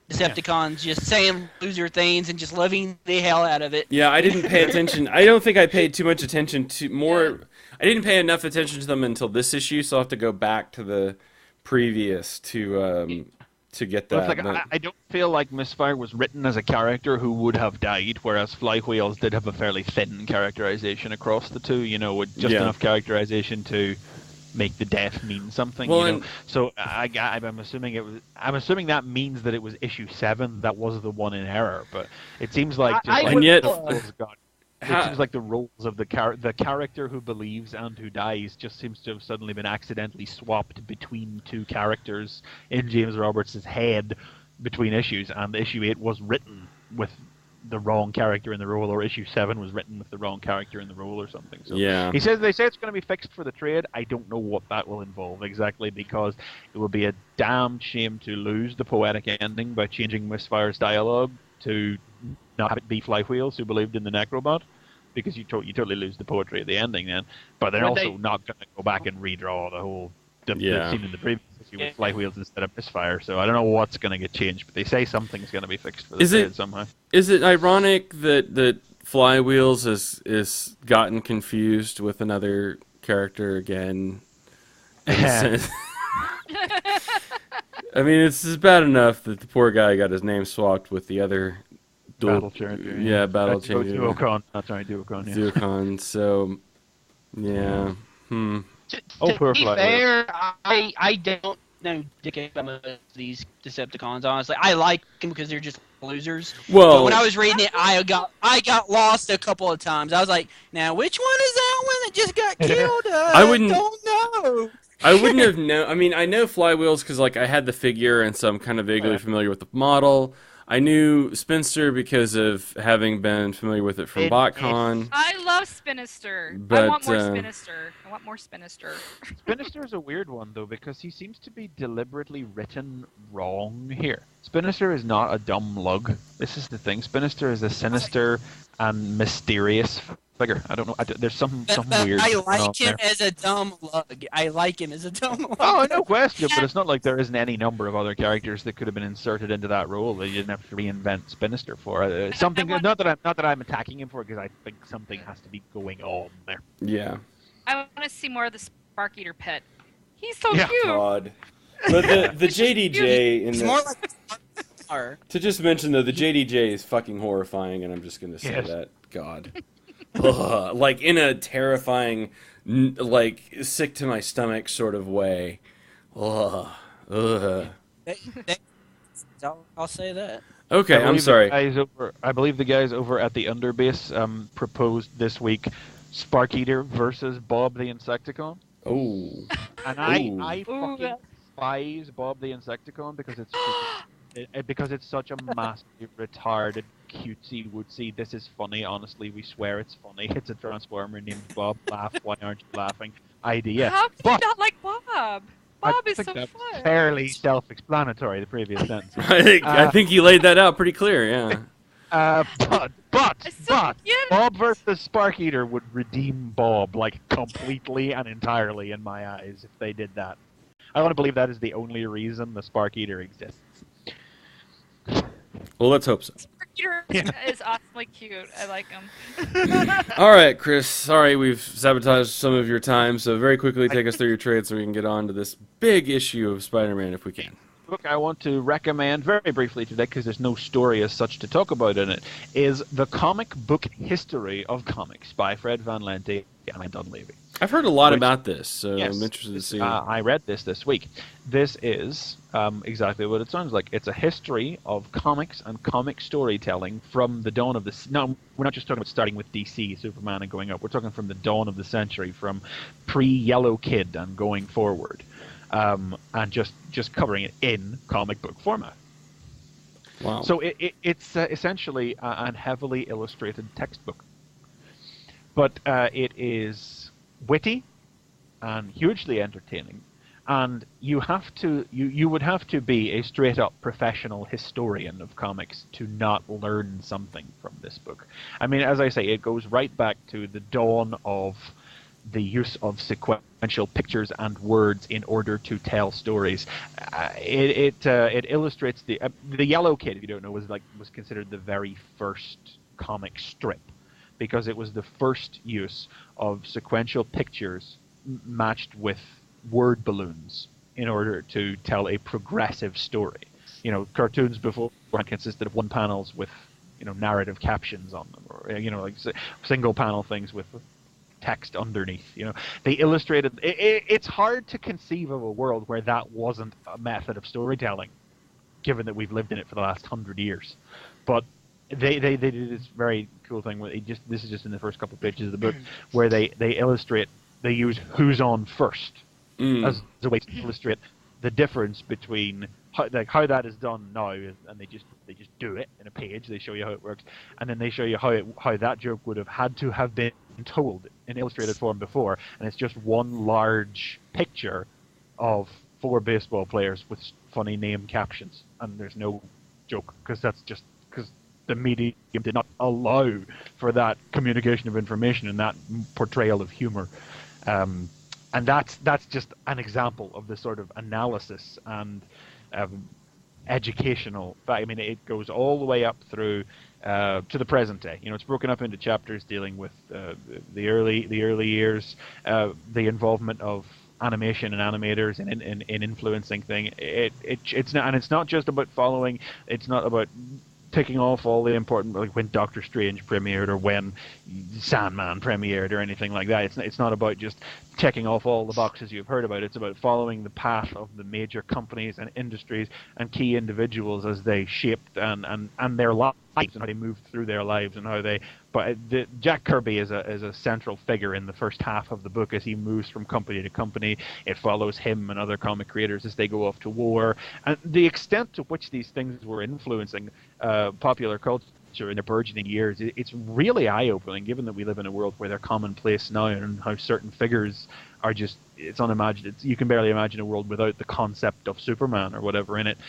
Decepticons just saying loser things and just loving the hell out of it. Yeah, I didn't pay attention. I don't think I paid too much attention to more. I didn't pay enough attention to them until this issue, so I'll have to go back to the previous to get that. I don't feel like Misfire was written as a character who would have died, whereas Flywheels did have a fairly thin characterization across the two, with just enough characterization to make the death mean something. Well, So I'm assuming that means that it was issue 7 that was the one in error, but it seems like it seems like the roles of the character who believes and who dies just seems to have suddenly been accidentally swapped between two characters in James Roberts' head between issues, and issue 8 was written with the wrong character in the role, or issue 7 was written with the wrong character in the role or something. So they say it's going to be fixed for the trade. I don't know what that will involve exactly, because it would be a damned shame to lose the poetic ending by changing Misfire's dialogue to not have it be Flywheels who believed in the Necrobot, because you totally lose the poetry of the ending then. But they're also not going to go back and redraw the whole the scene in the previous issue with Flywheels instead of Misfire. So I don't know what's going to get changed, but they say something's going to be fixed for the trade somehow. Is it ironic that Flywheels is gotten confused with another character again? I mean, it's bad enough that the poor guy got his name swapped with the other Battle Changer. Yeah, Battle Changer. Duocon. That's right, Duocon. Yeah. Duocon. So, yeah. Poor to be Flywheels. fair, I don't know dick about most of these Decepticons. Honestly, I like them because they're just losers. Well, but when I was reading it, I got lost a couple of times. I was like, now which one is that one that just got killed? I don't know. I wouldn't have known. I mean, I know Flywheels because I had the figure, and so I'm kind of vaguely familiar with the model. I knew Spinster because of having been familiar with it from BotCon. I love Spinister. But, I want more Spinister. I want more Spinister. Spinister is a weird one, though, because he seems to be deliberately written wrong here. Spinister is not a dumb lug. This is the thing. Spinister is a sinister and mysterious figure. I don't know. There's something weird. I like him as a dumb lug. I like him as a dumb lug. Oh, no question. But it's not like there isn't any number of other characters that could have been inserted into that role that you didn't have to reinvent Spinister for. Something. Not that I'm attacking him for, because I think something has to be going on there. Yeah. I want to see more of the Spark Eater pet. He's so cute. God. But the JDJ in It's the, more like a to just mention though, the JDJ is fucking horrifying, and I'm just gonna say that. God. Ugh, like in a terrifying, sick to my stomach sort of way. Ugh. Ugh. I'll say that. Okay, I'm sorry. I believe the guys over at the Underbase proposed this week Spark Eater versus Bob the Insecticon. Oh. And I fucking despise Bob the Insecticon because it's such a massively retarded, cutesy, wootsy, this is funny, honestly, we swear it's funny, it's a Transformer named Bob, laugh, why aren't you laughing, idea. How can you not like Bob? Bob is so that's fun. fairly self-explanatory, the previous sentence. I think you laid that out pretty clear, yeah. But But still get it. Bob versus Spark Eater would redeem Bob like completely and entirely in my eyes if they did that. I want to believe that is the only reason the Spark Eater exists. Well, let's hope so. Peter is awesomely cute. I like him. All right, Chris. Sorry we've sabotaged some of your time, so very quickly take us through your trade so we can get on to this big issue of Spider-Man if we can. Book I want to recommend very briefly today, because there's no story as such to talk about in it, is The Comic Book History of Comics by Fred Van Lente and Ryan Dunleavy. I've heard a lot about this, so Yes, I'm interested to see. I read this week. This is exactly what it sounds like. It's a history of comics and comic storytelling from the dawn of the... No, we're not just talking about starting with DC, Superman, and going up. We're talking from the dawn of the century, from pre-Yellow Kid and going forward. And just covering it in comic book format. Wow. So it's essentially a heavily illustrated textbook. But it is witty and hugely entertaining. And you would have to be a straight-up professional historian of comics to not learn something from this book. I mean, as I say, it goes right back to the dawn of the use of sequential pictures and words in order to tell stories. It illustrates the Yellow Kid, if you don't know, was considered the very first comic strip, because it was the first use of sequential pictures matched with word balloons in order to tell a progressive story. You know, cartoons before consisted of one panels with, you know, narrative captions on them, or, you know, like single panel things with text underneath. You know, they illustrated. It's hard to conceive of a world where that wasn't a method of storytelling, given that we've lived in it for the last 100 years. But they did this very cool thing where this is just in the first couple of pages of the book, where they illustrate. They use who's on first as a way to illustrate the difference between how that is done now, and they just do it in a page. They show you how it works, and then they show you how that joke would have had to have been told in illustrated form before, and it's just one large picture of 4 baseball players with funny name captions, and there's no joke, because the medium did not allow for that communication of information and that portrayal of humor. And that's just an example of the sort of analysis and educational. I mean, it goes all the way up through to the present day. You know, it's broken up into chapters dealing with the early years, the involvement of animation and animators in influencing things. It's not just about following. It's not about ticking off all the important, like when Doctor Strange premiered or when Sandman premiered or anything like that. It's not about just checking off all the boxes you've heard about. It's about following the path of the major companies and industries and key individuals as they shaped and their lives and how they moved through their lives and how they. But Jack Kirby is a central figure in the first half of the book as he moves from company to company. It follows him and other comic creators as they go off to war, and the extent to which these things were influencing popular culture in their burgeoning years, it's really eye-opening, given that we live in a world where they're commonplace now, and how certain figures are just, it's unimaginable. You can barely imagine a world without the concept of Superman or whatever in it,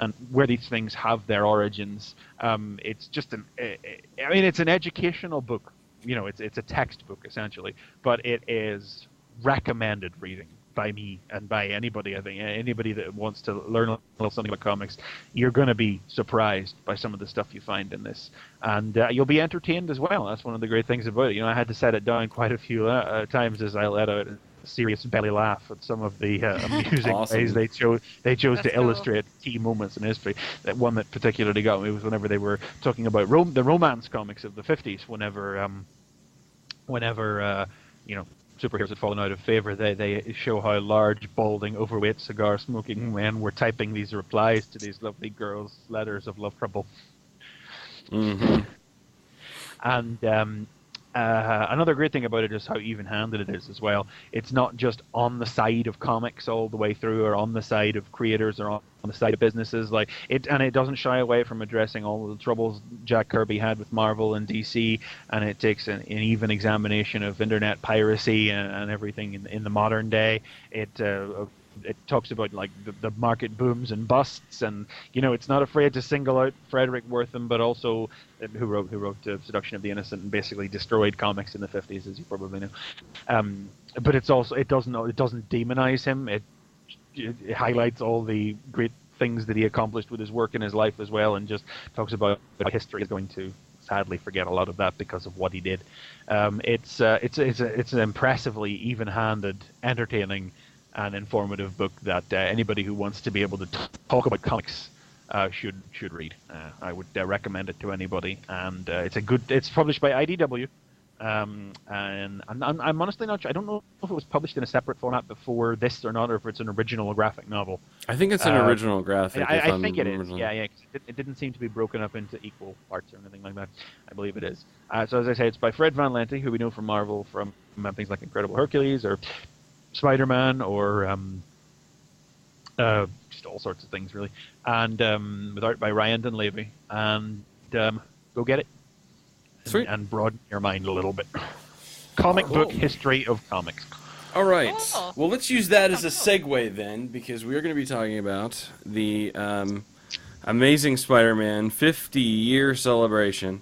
and where these things have their origins. It's just it's an educational book. You know, it's a textbook essentially, but it is recommended reading by me and by anybody. I think anybody that wants to learn a little something about comics, you're going to be surprised by some of the stuff you find in this, and you'll be entertained as well. That's one of the great things about it. You know, I had to set it down quite a few times as I let out a serious belly laugh at some of the amusing ways they chose to illustrate key moments in history. That one that particularly got me was whenever they were talking about the romance comics of the 50s. Whenever you know, superheroes had fallen out of favor, they show how large, balding, overweight, cigar-smoking men were typing these replies to these lovely girls' letters of love trouble. Mm-hmm. And another great thing about it is how even-handed it is as well. It's not just on the side of comics all the way through, or on the side of creators, or on the side of businesses. It doesn't shy away from addressing all of the troubles Jack Kirby had with Marvel and DC, and it takes an even examination of internet piracy and everything in the modern day. It it talks about like the market booms and busts, and it's not afraid to single out Frederick Wortham, but also who wrote Seduction of the Innocent and basically destroyed comics in the 50s, as you probably know. But it doesn't demonize him. It highlights all the great things that he accomplished with his work in his life as well, and just talks about how history is going to sadly forget a lot of that because of what he did. It's an impressively even-handed, entertaining, and informative book that anybody who wants to be able to talk about comics should read. I would recommend it to anybody, and it's published by IDW. And I'm honestly not sure. I don't know if it was published in a separate format before this or not, or if it's an original graphic novel. I think it's an original graphic. I think it is. Yeah. It didn't seem to be broken up into equal parts or anything like that. I believe it is. So as I say, it's by Fred Van Lente, who we know from Marvel from things like Incredible Hercules or Spider-Man or just all sorts of things really. And with art by Ryan Dunleavy. And go get it. Sweet. And broaden your mind a little bit. Comic book history of comics. All right. Oh. Well, let's use that as a segue then, because we are going to be talking about the Amazing Spider-Man 50-year celebration.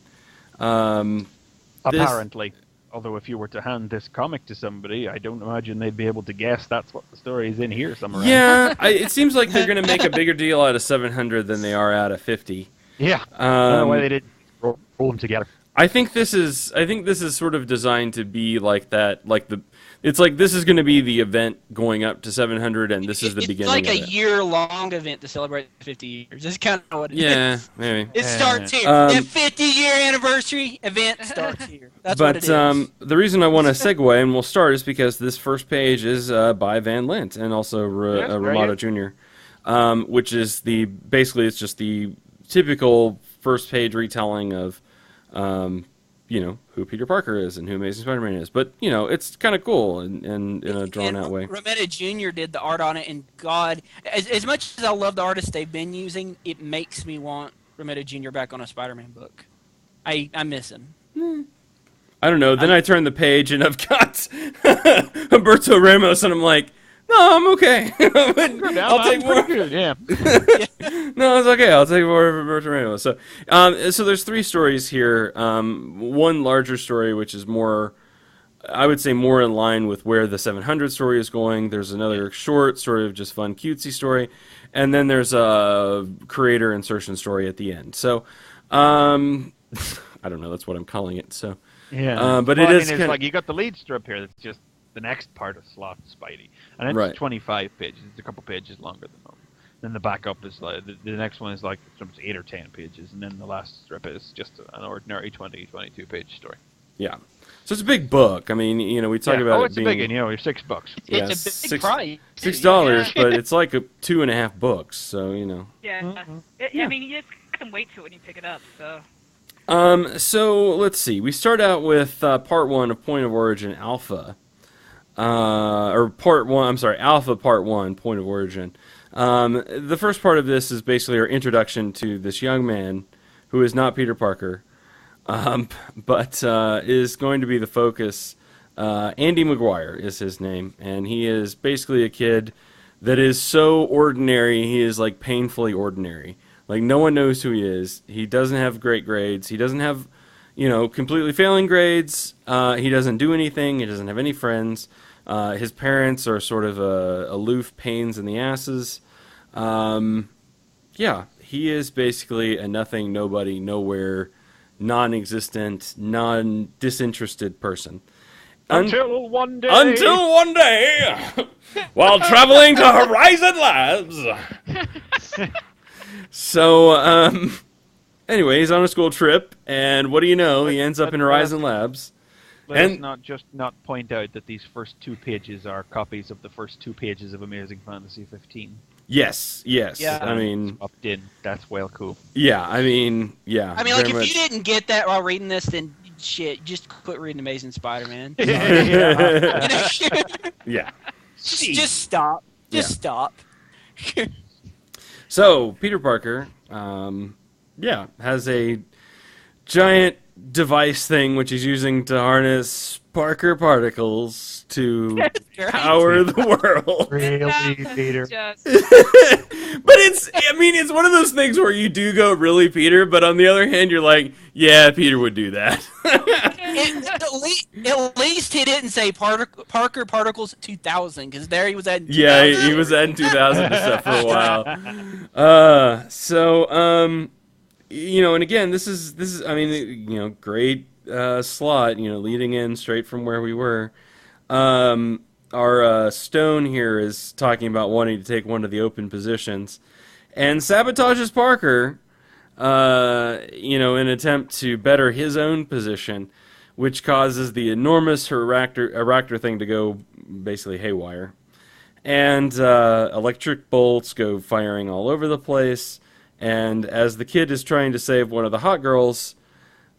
Apparently. Although if you were to hand this comic to somebody, I don't imagine they'd be able to guess that's what the story is in here somewhere. Yeah, it seems like they're going to make a bigger deal out of 700 than they are out of 50. Yeah. I don't know why they didn't roll them together. I think this is sort of designed to be like that, it's like this is going to be the event going up to 700, and this is the beginning. It's like a year-long event to celebrate 50 years. That's kind of what it is. Yeah, maybe. It starts here. The 50-year anniversary event starts here. That's what it is. The reason I want to segue, and we'll start, is because this first page is by Van Lent and also Ramato Jr., which is basically it's just the typical first page retelling of who Peter Parker is and who Amazing Spider-Man is. But, it's kind of cool in a drawn-out way. Romita Jr. did the art on it, and God, as much as I love the artists they've been using, it makes me want Romita Jr. back on a Spider-Man book. I miss him. I don't know. Then I turn the page, and I've got Humberto Ramos, and I'm like, no, I'm okay. I'll take more. Good, yeah. No, it's okay. I'll take more of Humberto Ramos. So there's three stories here. One larger story, which is more, I would say, more in line with where the 700 story is going. There's another short, sort of just fun, cutesy story. And then there's a creator insertion story at the end. So, I don't know. That's what I'm calling it. So, yeah. But it's kinda, like you got the lead strip here that's just the next part of Slot Spidey. And it's 25 pages. It's a couple pages longer than normal. Then the backup is like, the next one is like 8 or 10 pages. And then the last strip is just an ordinary 22 page story. Yeah. So it's a big book. I mean, we talk about it being... it's a big one, $6. It's a big price. $6, but it's like 2.5 books, so, Yeah. Mm-hmm. I mean, you just can wait to when you pick it up, so... So, let's see. We start out with Part 1 of Point of Origin Alpha. Alpha Part 1, Point of Origin. The first part of this is basically our introduction to this young man who is not Peter Parker, but is going to be the focus. Andy McGuire is his name, and he is basically a kid that is so ordinary, he is like painfully ordinary. Like, no one knows who he is. He doesn't have great grades. He doesn't have, completely failing grades. He doesn't do anything. He doesn't have any friends. His parents are sort of aloof pains in the asses. He is basically a nothing, nobody, nowhere, non-existent, disinterested person. Until one day, while traveling to Horizon Labs. So, anyway, he's on a school trip, and what do you know? He ends up in Horizon Labs. Let us not point out that these first 2 pages are copies of the first 2 pages of Amazing Fantasy 15. Yes. Yeah. I mean, swapped in. That's well cool. Yeah, I mean, like, if you didn't get that while reading this, then shit, just quit reading Amazing Spider-Man. Yeah. Just stop. Stop. So, Peter Parker, has a giant device thing, which he's using to harness Parker particles to power the world. Really, Peter? But it's one of those things where you do go, really, Peter? But on the other hand, you're like, yeah, Peter would do that. At least he didn't say Parker Particles 2000, because there he was at. Yeah, he was at 2000 stuff for a while. And again, this is great slot, leading in straight from where we were. Our Stone here is talking about wanting to take one of the open positions, and sabotages Parker, in an attempt to better his own position, which causes the enormous Aractor thing to go basically haywire. And electric bolts go firing all over the place, and as the kid is trying to save one of the hot girls,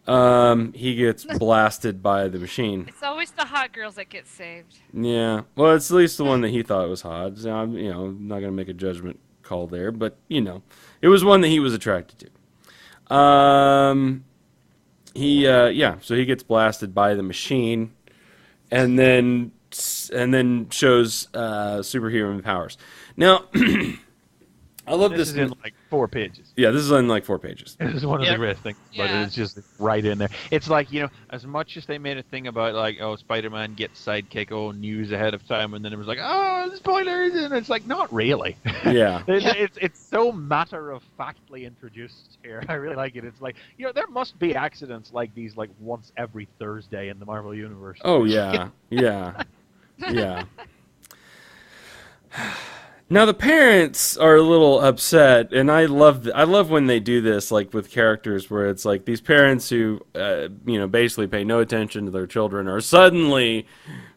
he gets blasted by the machine. It's always the hot girls that get saved. Yeah, well, it's at least the one that he thought was hot. So I'm, not going to make a judgment call there, but, it was one that he was attracted to. So he gets blasted by the machine, and then shows superhuman powers. Now, I love this. This is in like 4 pages. Yeah, this is in like 4 pages. This is one of the great things about it. It's just right in there. It's like, as much as they made a thing about like, oh, Spider-Man gets sidekick, news ahead of time, and then it was like, oh, spoilers, and it's like, not really. Yeah. It's so matter-of-factly introduced here. I really like it. It's like, there must be accidents like these like once every Thursday in the Marvel Universe. Oh, yeah. Yeah. Yeah. Now the parents are a little upset, and I love when they do this, like with characters where it's like these parents who, basically pay no attention to their children are suddenly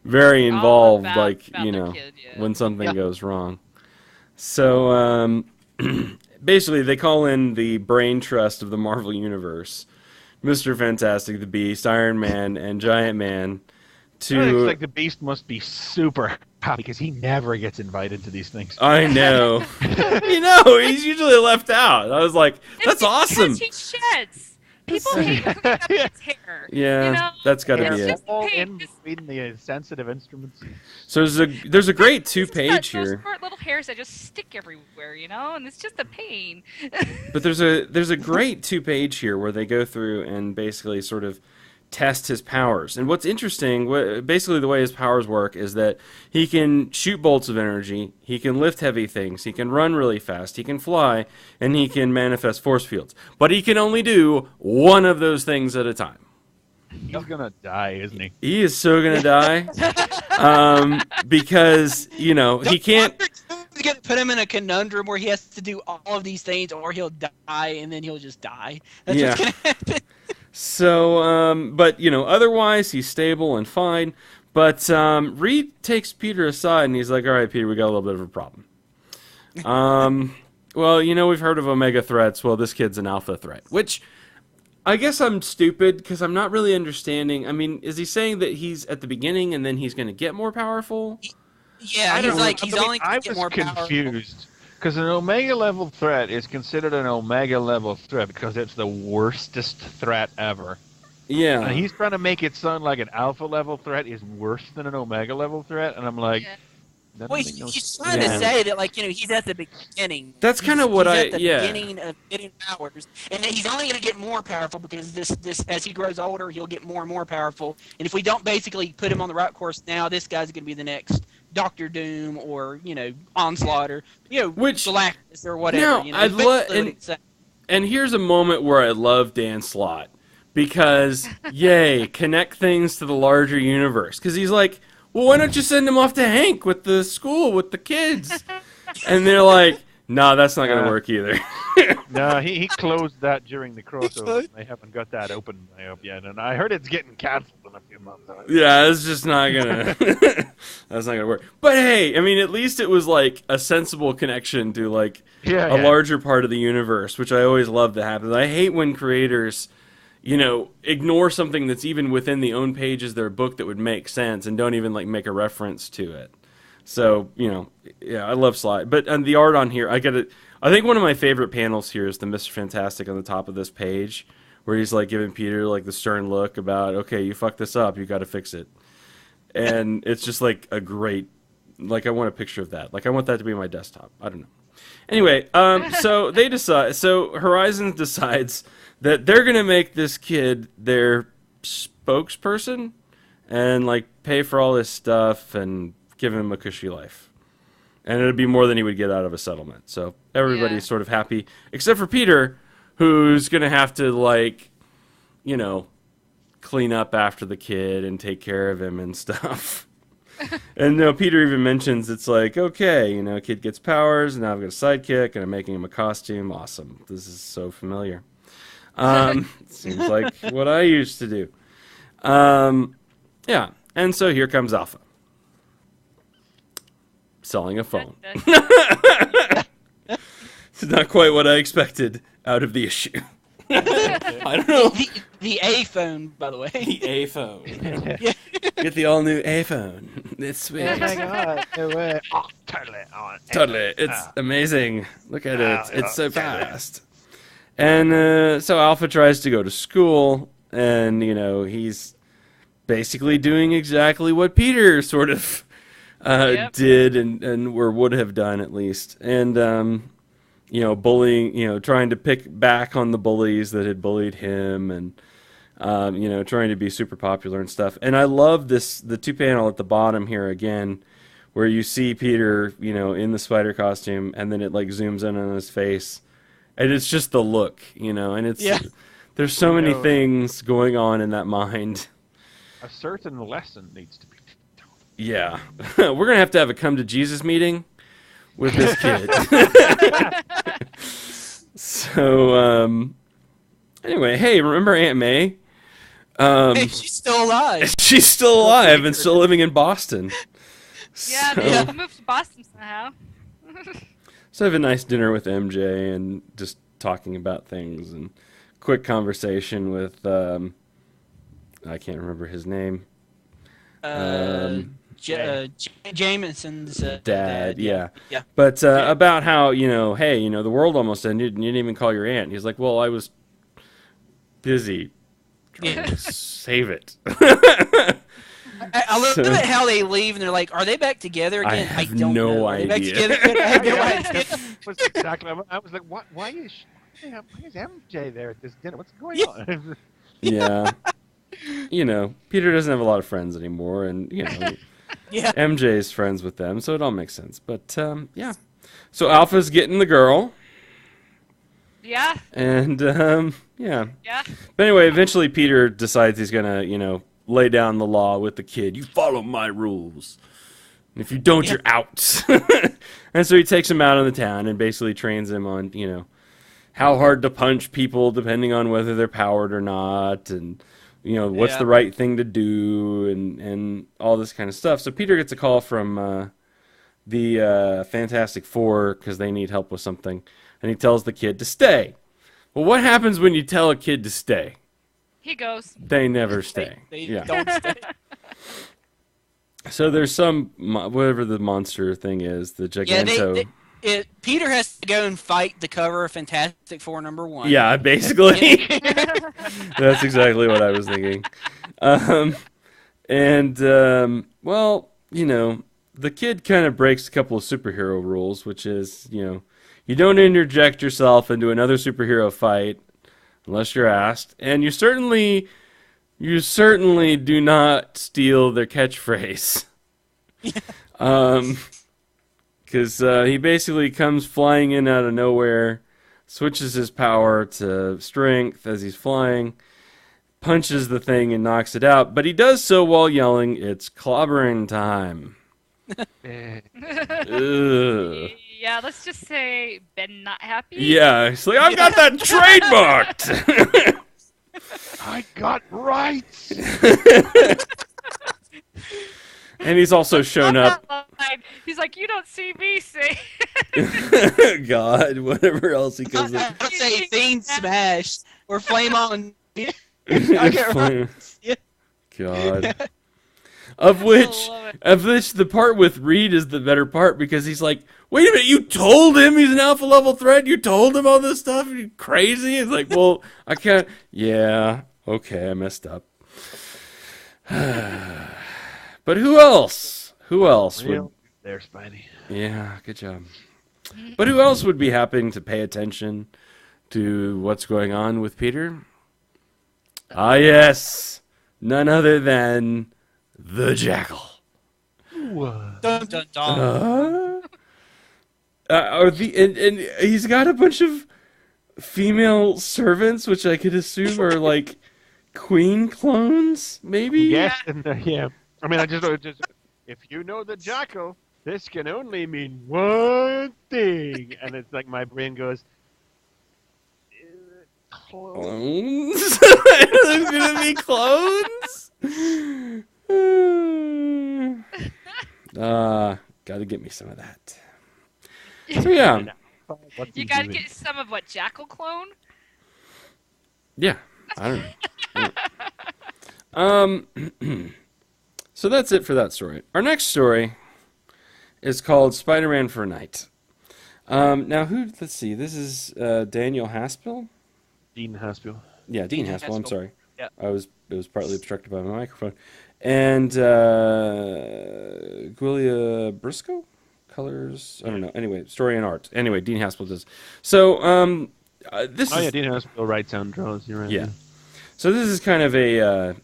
very involved, about kid, when something goes wrong. So basically, they call in the brain trust of the Marvel Universe, Mr. Fantastic, the Beast, Iron Man, and Giant Man. It's like the Beast must be super happy because he never gets invited to these things. I know. He's usually left out. I was like, that's awesome. Because he sheds. People hate cleaning up his hair. Yeah, that's got to be it. All in between the sensitive instruments. So there's a great 2-page here. Those short little hairs that just stick everywhere, and it's just a pain. But there's a great 2-page here where they go through and basically sort of test his powers. And what's interesting, basically the way his powers work is that he can shoot bolts of energy, he can lift heavy things, he can run really fast, he can fly, and he can manifest force fields. But he can only do one of those things at a time. He's gonna die, isn't he? He is so gonna die. Because, he can't... He's going to put him in a conundrum where he has to do all of these things, or he'll die, and then he'll just die. That's what's going to happen. So, but, otherwise, he's stable and fine. But Reed takes Peter aside, and he's like, all right, Peter, we got a little bit of a problem. Well, we've heard of Omega threats. Well, this kid's an alpha threat. Which, I guess I'm stupid, because I'm not really understanding. I mean, is he saying that he's at the beginning, and then he's going to get more powerful? Yeah, he's only going to get more powerful. I was confused. Because an Omega level threat is considered an Omega level threat because it's the worstest threat ever. Yeah. And he's trying to make it sound like an Alpha level threat is worse than an Omega level threat, and I'm like, well, he's trying to say that, he's at the beginning. That's kind of what he's at the beginning of getting powers, and he's only going to get more powerful because this as he grows older, he'll get more and more powerful. And if we don't basically put him on the right course now, this guy's going to be the next Doctor Doom or Onslaught or Galactus or whatever. And here's a moment where I love Dan Slott because connect things to the larger universe, because he's like, well, why don't you send him off to Hank with the school with the kids? And they're like, no, that's not going to work either. No, he closed that during the crossover. They haven't got that open yet, and I heard it's getting canceled in a few months. Yeah, it's just not gonna. That's not gonna work. But hey, I mean, at least it was like a sensible connection to a larger part of the universe, which I always love that happens. I hate when creators, ignore something that's even within the own pages of their book that would make sense and don't even make a reference to it. So, I love Slide. But the art on here, I think one of my favorite panels here is the Mr. Fantastic on the top of this page, where he's like giving Peter like the stern look about, okay, you fucked this up, you got to fix it. And it's just like a great, like I want a picture of that. Like I want that to be my desktop. I don't know. Anyway, so they decide. So Horizon decides that they're gonna make this kid their spokesperson and like pay for all his stuff and give him a cushy life. And it'd be more than he would get out of a settlement. So everybody's sort of happy, except for Peter, who's gonna have to like, you know, clean up after the kid and take care of him and stuff. And Peter even mentions it's like, okay, kid gets powers, and now I've got a sidekick, and I'm making him a costume. Awesome. This is so familiar. Seems like what I used to do. Yeah, and so here comes Alpha. Selling a phone. It's not quite what I expected out of the issue. I don't know. The A phone, by the way. The A phone. Get the all new A phone. It's sweet. Oh my god. No way. Oh, totally. Totally. It's amazing. Look at it. It's so fast. And so Alpha tries to go to school, and he's basically doing exactly what Peter sort of did and or would have done at least. And bullying, trying to pick back on the bullies that had bullied him, and trying to be super popular and stuff. And I love the 2-panel at the bottom here again, where you see Peter, in the spider costume, and then it like zooms in on his face, and it's just the look, and it's there's so many things going on in that mind. A certain lesson needs to be taught. Yeah, we're gonna have to have a come to Jesus meeting with this kid. So, anyway, hey, remember Aunt May? Hey, she's still alive. She's still alive and still living in Boston. Yeah, So, they moved to Boston somehow. so I have a nice dinner with MJ and just talking about things, and quick conversation with, I can't remember his name. Jameson's dad, yeah. Yeah. But about how, hey, the world almost ended and you didn't even call your aunt. He's like, well, I was busy trying to save it. I love it how they leave and they're like, are they back together again? I have don't no know. idea. Are they back together again? I have no idea. Was exactly. I was like, what? Why is MJ there at this dinner? What's going on? Yeah. Peter doesn't have a lot of friends anymore, and, MJ's friends with them, so it all makes sense. But, yeah. So Alpha's getting the girl. Yeah. And, yeah. Yeah. But anyway, eventually Peter decides he's going to, lay down the law with the kid. You follow my rules. And if you don't, you're out. And so he takes him out on the town and basically trains him on, how hard to punch people depending on whether they're powered or not, and what's the right thing to do, and all this kind of stuff. So Peter gets a call from the Fantastic Four because they need help with something, and he tells the kid to stay. Well, what happens when you tell a kid to stay? He goes. They never stay. They don't stay. So there's some, whatever the monster thing is, the Giganto. Peter has to go and fight the cover of Fantastic Four #1. Yeah, basically. That's exactly what I was thinking. Well, the kid kind of breaks a couple of superhero rules, which is, you don't interject yourself into another superhero fight unless you're asked, and you certainly do not steal their catchphrase. Because he basically comes flying in out of nowhere, switches his power to strength as he's flying, punches the thing and knocks it out, but he does so while yelling, "It's clobbering time." Ugh. Yeah, let's just say Ben not happy. Yeah, it's like, I've got that trademarked! I got rights. And he's also shown up. He's like, you don't see me say. God, whatever else he goes I up. don't say Fiend Smash or Flame On. Flame- God. Of which love it. the part with Reed is the better part because he's like, wait a minute, you told him he's an alpha level threat? You told him all this stuff? Are you crazy? It's like, well, I can't. Yeah, okay, I messed up. But who else? Who else would? Real there, Spidey. Yeah, good job. But who else would be happening to pay attention to what's going on with Peter? Ah, yes, none other than the Jackal. What? Dun, dun, dun. And he's got a bunch of female servants, which I could assume are like queen clones, maybe. Yes, and yeah. I mean, I just if you know the Jackal, this can only mean one thing, and it's like my brain goes. Clones? There's gonna be clones? Gotta get me some of that. So yeah. What's You he gotta doing? get some of what Jackal clone. Yeah. I don't know. So that's it for that story. Our next story is called Spider-Man for a Night. Now let's see, this is Daniel Haspel? Dean Haspel. Yeah, Dean Dean Haspel, I'm Haspel. sorry. Yeah. It was partly obstructed by my microphone. And Guilia Briscoe? Colors? I don't know. Anyway, story and art. Anyway, Dean Haspel does. So, this Oh is... yeah, Dean Haspel writes and draws. You're right. Yeah. So this is kind of a, I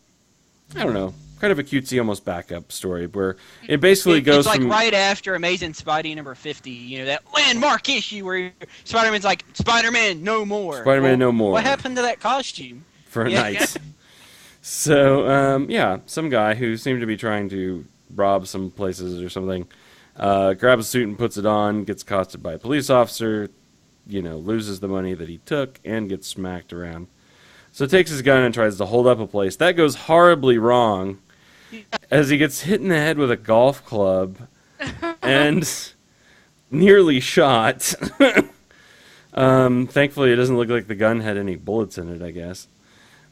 don't know, kind of a cutesy, almost backup story where it basically goes It's like from... right after Amazing Spidey number 50, you know, that landmark issue where Spider-Man's like, Spider-Man, no more. Spider-Man, no more. What happened to that costume? For a Yeah. night. So, yeah, some guy who seemed to be trying to rob some places or something, grabs a suit and puts it on, gets accosted by a police officer, loses the money that he took, and gets smacked around. So takes his gun and tries to hold up a place. That goes horribly wrong as he gets hit in the head with a golf club and nearly shot. Thankfully, it doesn't look like the gun had any bullets in it, I guess.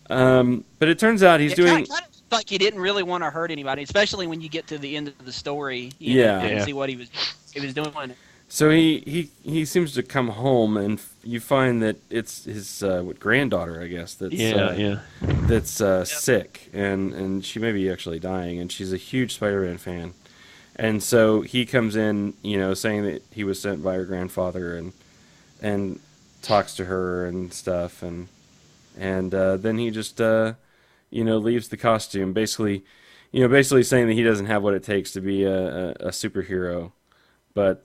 But it turns out he's doing... Kind of like he didn't really want to hurt anybody, especially when you get to the end of the story. Yeah. You can see what he was doing. So he seems to come home, and you find that it's his granddaughter, I guess, that's sick, and she may be actually dying, and she's a huge Spider-Man fan, and so he comes in, saying that he was sent by her grandfather, and talks to her and stuff, and then he just leaves the costume, basically saying that he doesn't have what it takes to be a superhero, but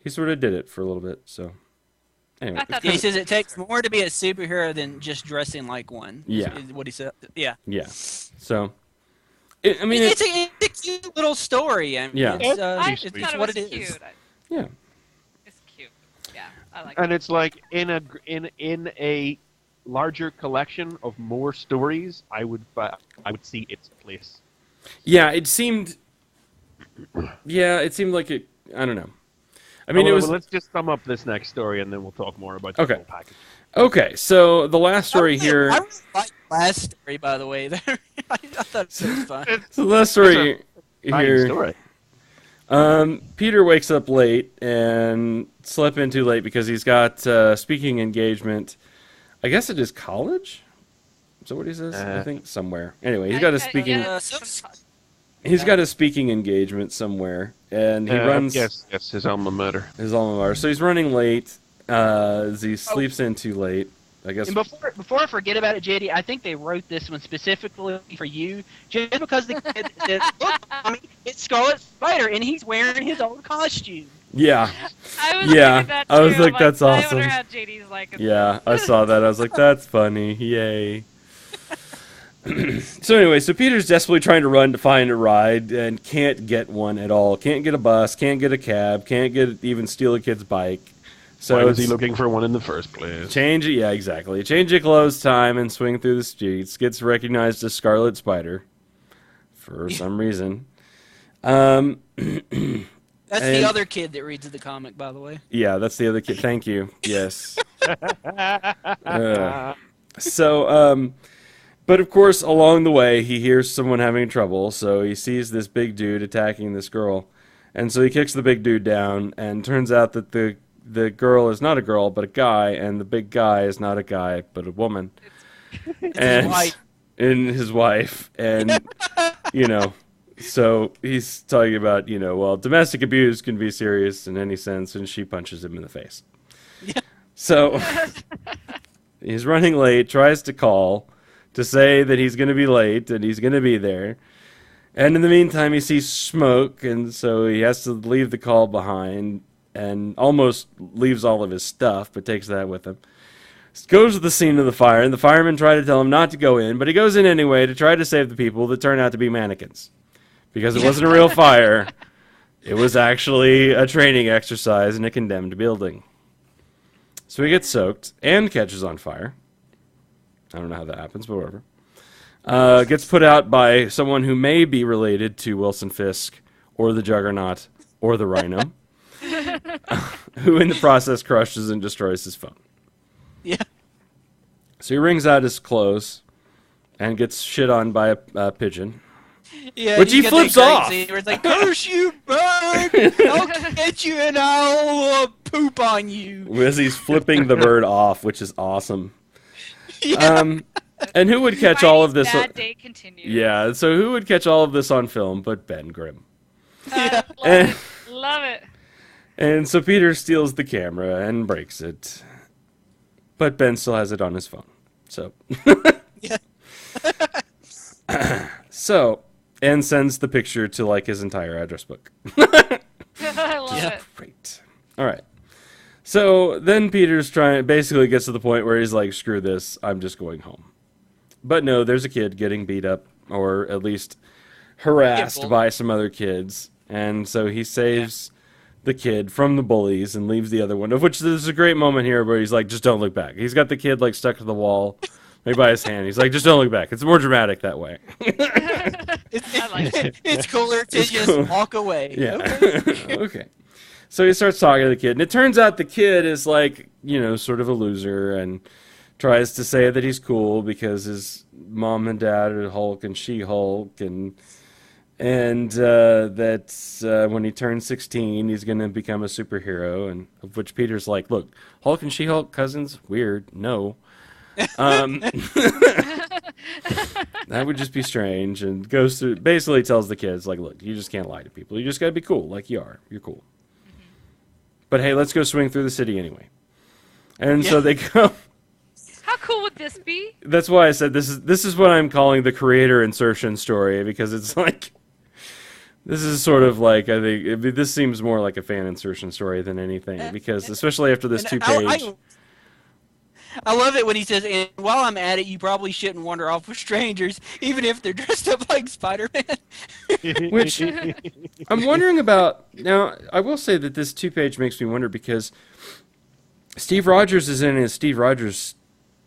he sort of did it for a little bit, so anyway. I thought Yeah, he says it takes more to be a superhero than just dressing like one. Yeah. Is what he said. Yeah. Yeah. So, It's a cute little story. I mean, Yeah. I it's thought what it it was is. cute. yeah. It's cute. Yeah, I like And it. it's like in a larger collection of more stories, I would see its place. Yeah, it seemed like it, I don't know. I mean, Well, it was... let's just sum up this next story, and then we'll talk more about the Okay. whole package. Okay, so the last story here... I really like the last story, by the way. I thought it was fun. So the last story Fine here... story. Peter wakes up late and slept in too late because he's got a speaking engagement. I guess it is college? Is that what he says? I think somewhere. Anyway, he's got a speaking... He's got a speaking engagement somewhere, and he runs... Yes, his alma mater. His alma mater. So he's running late, as he sleeps in too late, I guess. And before I forget about it, JD, I think they wrote this one specifically for you, just because the kid it's Scarlet Spider, and he's wearing his old costume. Yeah. I was Yeah, thinking that I was too. like, I'm that's I awesome. wonder how JD's like. Yeah, I saw that. I was like, that's funny. Yay. So anyway, so Peter's desperately trying to run to find a ride and can't get one at all. Can't get a bus, can't get a cab, can't even steal a kid's bike. So Why was he looking for one in the first place? Change it, yeah, exactly. Change of clothes time and swing through the streets. Gets recognized as Scarlet Spider for some reason. That's And- the other kid that reads the comic, by the way. Yeah, that's the other kid. Thank you. Yes. So, But of course, along the way, he hears someone having trouble, so he sees this big dude attacking this girl. And so he kicks the big dude down, and turns out that the girl is not a girl, but a guy, and the big guy is not a guy, but a woman. It's and his wife. And his wife. And, you know, so he's talking about, you know, well, domestic abuse can be serious in any sense, and she punches him in the face. Yeah. So he's running late, tries to call to say that he's going to be late and he's going to be there. And in the meantime, he sees smoke, and so he has to leave the call behind and almost leaves all of his stuff, but takes that with him. Goes to the scene of the fire, and the firemen try to tell him not to go in, but he goes in anyway to try to save the people that turn out to be mannequins. Because it wasn't a real fire. It was actually a training exercise in a condemned building. So he gets soaked and catches on fire. I don't know how that happens, but whatever. Gets put out by someone who may be related to Wilson Fisk or the Juggernaut or the Rhino, who in the process crushes and destroys his phone. Yeah. So he wrings out his clothes and gets shit on by a pigeon. Yeah, which you he get flips that great off. scene where it's like, curse you, bird! I'll get you and I'll poop on you. As he's flipping the bird off, which is awesome. Yeah. And who would catch all of this? Bad day continues. Yeah, so who would catch all of this on film but Ben Grimm? Yeah. Love it. And so Peter steals the camera and breaks it. But Ben still has it on his phone. So. Yeah. And sends the picture to like his entire address book. I love it. Great. All right. So then Peter's basically gets to the point where he's like, screw this, I'm just going home. But no, there's a kid getting beat up, or at least harassed by some other kids. And so he saves the kid from the bullies and leaves the other one, of which there's a great moment here where he's like, just don't look back. He's got the kid like stuck to the wall, maybe by his hand. He's like, just don't look back. It's more dramatic that way. I like it. It's cooler to just cool. walk away. Yeah. Okay. Okay. So he starts talking to the kid, and it turns out the kid is like, you know, sort of a loser and tries to say that he's cool because his mom and dad are Hulk and She-Hulk, and that when he turns 16, he's going to become a superhero, and of which Peter's like, look, Hulk and She-Hulk cousins? Weird. No. That would just be strange, and goes through, basically tells the kids, like, look, you just can't lie to people. You just got to be cool like you are. You're cool. But hey, let's go swing through the city anyway. And so they go. How cool would this be? That's why I said this is what I'm calling the creator insertion story, because it's like, this is sort of like, I think this seems more like a fan insertion story than anything, because especially after this 2-page. I love it when he says, and while I'm at it, you probably shouldn't wander off with strangers, even if they're dressed up like Spider-Man. Which I'm wondering about. Now, I will say that this 2-page makes me wonder, because Steve Rogers is in his Steve Rogers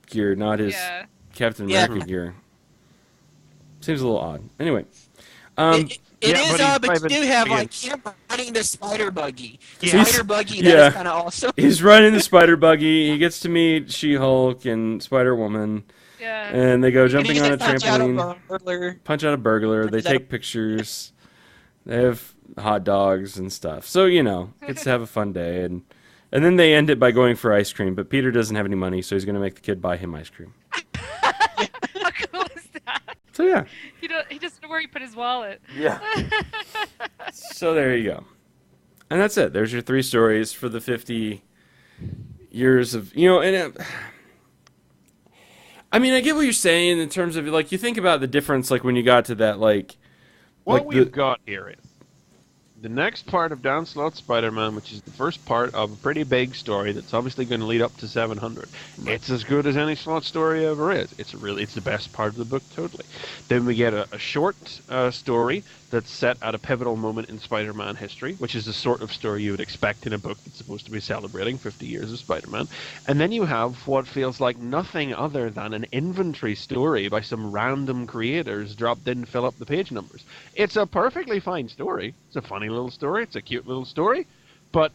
gear, not his Captain America gear. Seems a little odd. Anyway. It is odd, but you do have, like, him riding the spider buggy. The spider buggy, that is kind of awesome. He's riding the spider buggy. He gets to meet She-Hulk and Spider-Woman. Yeah. And they go jumping on a punch trampoline. Punch out a burglar. They take pictures. They have hot dogs and stuff. So, you know, gets to have a fun day. And then they end it by going for ice cream. But Peter doesn't have any money, so he's going to make the kid buy him ice cream. How cool is that? So, yeah. He doesn't know where he put his wallet. Yeah. So there you go. And that's it. There's your 3 stories for the 50 years of, you know, and I mean, I get what you're saying in terms of, like, you think about the difference, like, when you got to that, like... What we've got here is the next part of Dan Slott's Spider-Man, which is the first part of a pretty big story that's obviously going to lead up to 700. Right. It's as good as any Slott story ever is. It's the best part of the book, totally. Then we get a short story that's set at a pivotal moment in Spider-Man history, which is the sort of story you would expect in a book that's supposed to be celebrating 50 years of Spider-Man. And then you have what feels like nothing other than an inventory story by some random creators dropped in to fill up the page numbers. It's a perfectly fine story. It's a funny little story. It's a cute little story. But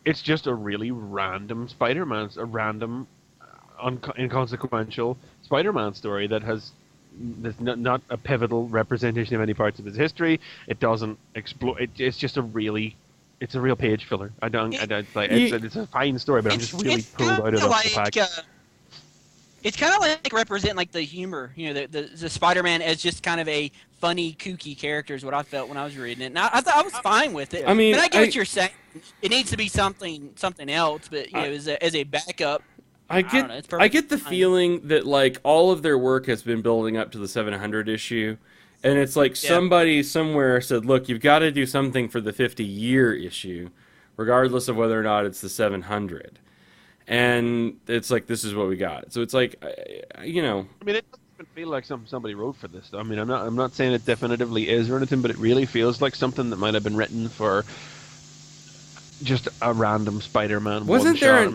it's just a really random Spider-Man, a random inconsequential Spider-Man story that's not a pivotal representation of any parts of his history. It doesn't explore. It's just it's a real page filler. It's a fine story, but I'm just really pulled out of the pack. It's kind of like representing like the humor, the Spider-Man as just kind of a funny, kooky character is what I felt when I was reading it. And I thought I was fine with it. I mean, but I get what you're saying. It needs to be something else, but as a backup. I get the feeling that like all of their work has been building up to the 700 issue, and it's like somebody somewhere said, "Look, you've got to do something for the 50-year issue, regardless of whether or not it's the 700." And it's like, this is what we got. So it's like, I mean, it doesn't even feel like somebody wrote for this. I mean, I'm not saying it definitively is or anything, but it really feels like something that might have been written for just a random Spider-Man. Wasn't there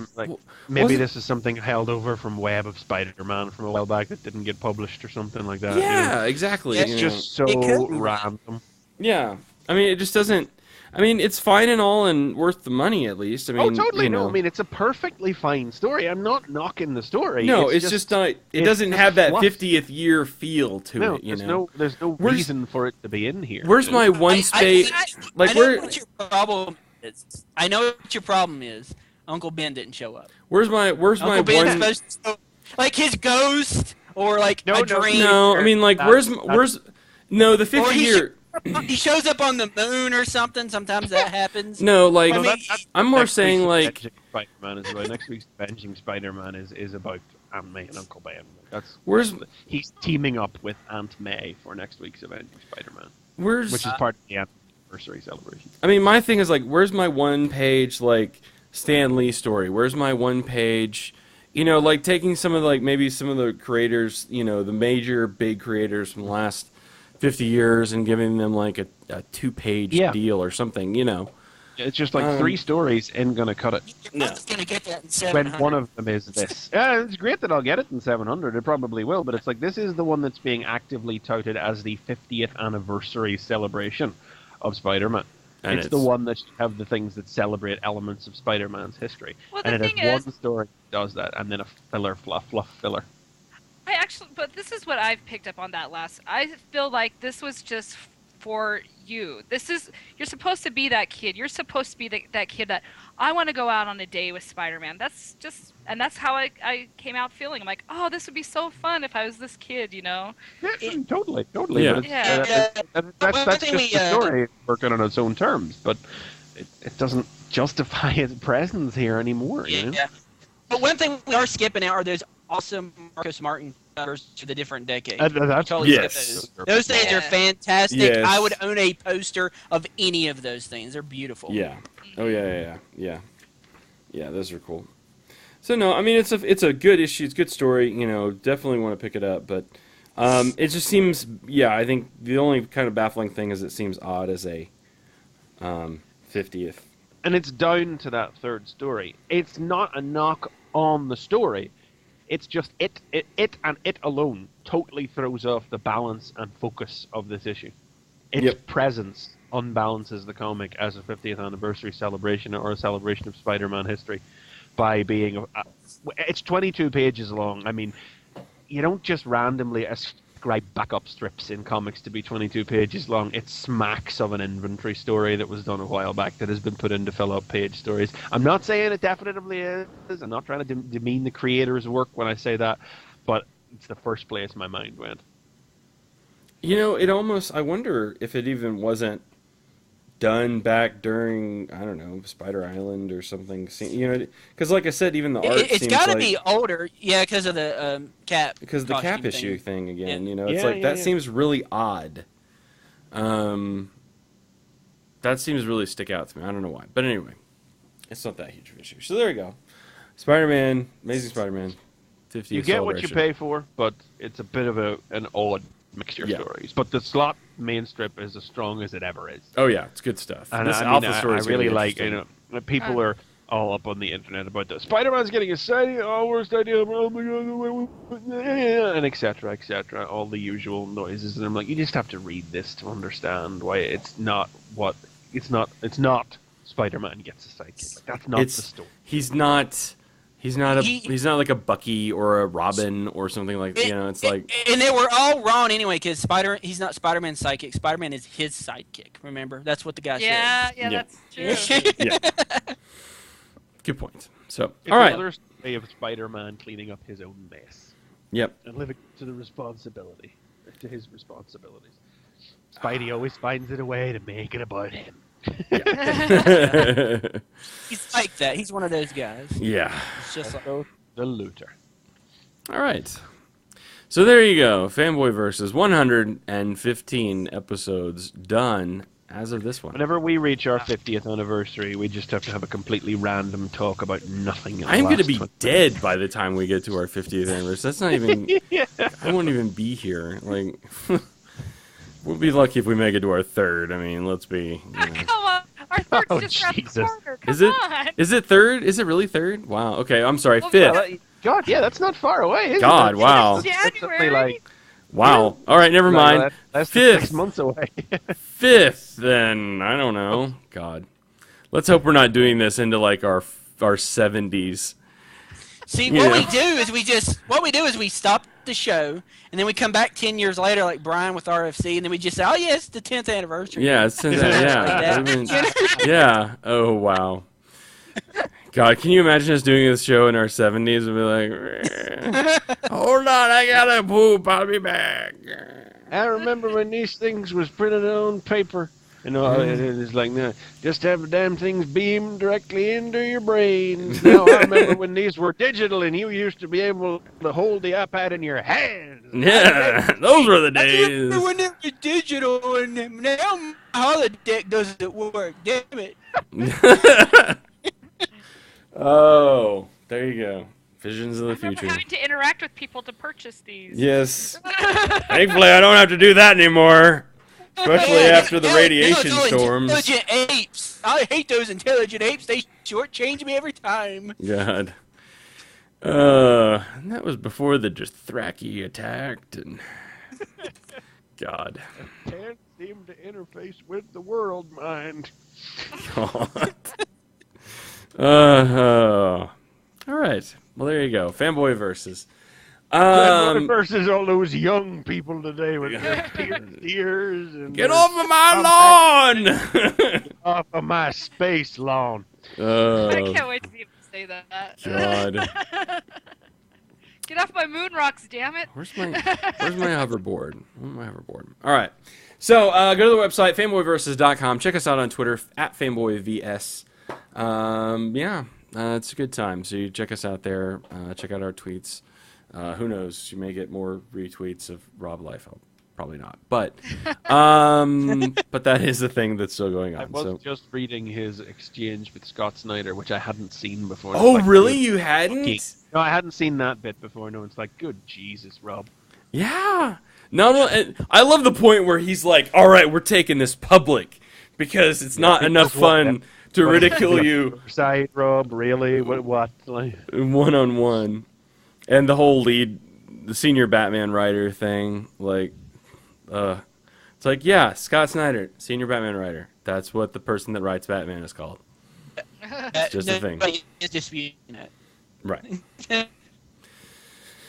maybe this is something held over from Web of Spider-Man from a while back that didn't get published or something like that. Yeah, exactly. It's just so random. Yeah, I mean, it just doesn't. I mean, it's fine and all and worth the money at least. I mean, totally. No, I mean, it's a perfectly fine story. I'm not knocking the story. No, it's just not. It doesn't have that 50th year feel to it. There's no reason for it to be in here. Where's my one space? Like, I know what your problem is. I know what your problem is. Uncle Ben didn't show up. Where's my Uncle Ben's one? supposed to, like his ghost or like a dream. No, I mean like where's the 50 year. He shows up on the moon or something. Sometimes that happens. No, like I'm more saying like Spider-Man is about next week's Avenging Spider-Man is about Aunt May and Uncle Ben. He's teaming up with Aunt May for next week's Avenging Spider-Man. Which is part of the anniversary celebration. I mean, my thing is like, where's my one page like Stan Lee story? Where's my one page? Like taking some of maybe some of the creators, the major big creators from the last 50 years and giving them like a 2-page deal or something, It's just like 3 stories ain't gonna cut it. No. Gonna get that in 700. When one of them is this. Yeah, it's great that I'll get it in 700. It probably will, but it's like this is the one that's being actively touted as the 50th anniversary celebration of Spider-Man. And it's the one that should have the things that celebrate elements of Spider-Man's history. Well, and it has one story that does that, and then a filler, fluff filler. But this is what I've picked up on that last. I feel like this was just for you. You're supposed to be that kid. You're supposed to be that kid that I want to go out on a day with Spider-Man. And that's how I came out feeling. I'm like, oh, this would be so fun if I was this kid, Yeah, totally. Yeah. That's just the story working on its own terms, but it doesn't justify its presence here anymore. Yeah. But one thing we are skipping out are those awesome Marcus Martin covers for the different decades. Those things are fantastic. Yes. I would own a poster of any of those things. They're beautiful. Yeah. Oh yeah. Yeah, those are cool. So no, I mean it's a good issue. It's a good story. Definitely want to pick it up, but it just seems. Yeah, I think the only kind of baffling thing is it seems odd as a 50th. And it's down to that third story. It's not a knock on the story. It's just it and it alone totally throws off the balance and focus of this issue. Its presence unbalances the comic as a 50th anniversary celebration or a celebration of Spider-Man history by being... it's 22 pages long. I mean, you don't just randomly ascribe backup strips in comics to be 22 pages long. It smacks of an inventory story that was done a while back that has been put in to fill up page stories. I'm not saying it definitively is. I'm not trying to demean the creator's work when I say that, but it's the first place my mind went. It almost... I wonder if it even wasn't done back during, I don't know, Spider Island or something. Because like I said, even the art it's got to be older, because of the cap. Because the cap issue thing again, it's like that seems really odd. That seems really stick out to me. I don't know why, but anyway, it's not that huge of an issue. So there you go, Spider-Man, Amazing Spider-Man, 50th You get what you pay for, but it's a bit of an odd mixture of stories. But the Slott main strip is as strong as it ever is. Oh yeah, it's good stuff. And I really like, people are all up on the internet about the Spider-Man's getting a sighting, worst idea, and etc. All the usual noises, and I'm like, you just have to read this to understand why it's not Spider-Man gets a sidekick. Like, that's not the story. He's not He's not like a Bucky or a Robin or something like you know. It's like, and they were all wrong anyway because he's not Spider-Man's sidekick. Spider-Man is his sidekick. Remember, that's what the guy said. Yeah, Yeah. that's true. yeah. Good point. So, It's all right. another way of Spider-Man cleaning up his own mess Yep. and living to his responsibilities. Spidey always finds it a way to make it about him. He's like that. He's one of those guys. Yeah. It's just like, The looter. All right. So there you go. Fanboy Versus 115 episodes done as of this one. Whenever we reach our 50th anniversary, we just have to have a completely random talk about nothing. I'm going to be dead by the time we get to our 50th anniversary. That's not even... I won't even be here. Like, we'll be lucky if we make it to our third. I mean, let's be... You know. Come on, our third's Oh, just around the Jesus. corner. Come Is it? on. Is it third? Is it really third? Wow. Okay, I'm sorry. Well, Fifth. God, yeah, that's not far away, is God, it? wow. That's only January. like, Wow. All right, never mind. That's Fifth. 6 months away. Fifth, then. I don't know. God. Let's hope we're not doing this into, like, our 70s. see, Yeah. what we do is we stop the show, and then we come back 10 years later, like Brian with RFC, and then we just say, oh, yeah, it's the 10th anniversary. Yeah, it's yeah. I mean, yeah. Oh, wow. God, can you imagine us doing this show in our 70s and be like, hold on, I gotta poop, I'll be back. I remember when these things was printed on paper. You know, it's like, no, just have the damn things beamed directly into your brain. Now, I remember when these were digital and you used to be able to hold the iPad in your hand. Yeah, those were the I days. remember when it was digital, and now my holodeck doesn't work. Damn it. Oh, there you go. Visions of the I remember future. having to interact with people to purchase these. Yes. Thankfully, I don't have to do that anymore. Especially after the radiation storms. Intelligent apes. I hate those intelligent apes. They shortchange me every time. God. And that was before the Dothraki attacked, and God. Can't seem to interface with the world mind. God. All right. Well, there you go. Fanboy Versus. Versus all those young people today with their pierced ears and Get off of my lawn! Get off of my space lawn. I can't wait to see him say that. God. Get off my moon rocks, damn it. Where's my hoverboard? Where's my hoverboard? All right. So go to the website, fanboyversus.com. Check us out on Twitter, at fanboyvs. It's a good time. So you check us out there. Check out our tweets. Who knows? You may get more retweets of Rob Liefeld. Probably not. But but that is the thing that's still going on. I was just reading his exchange with Scott Snyder, which I hadn't seen before. Oh, like, really? good. You hadn't? No, I hadn't seen that bit before. No, it's like, good Jesus, Rob. Yeah. No. I love the point where he's like, all right, we're taking this public because it's not enough fun to ridicule you. Side, Rob, really? What? Like, one-on-one. And the whole the senior Batman writer thing, like, it's like, yeah, Scott Snyder, senior Batman writer. That's what the person that writes Batman is called. It's just a thing. It's disputing it. Right.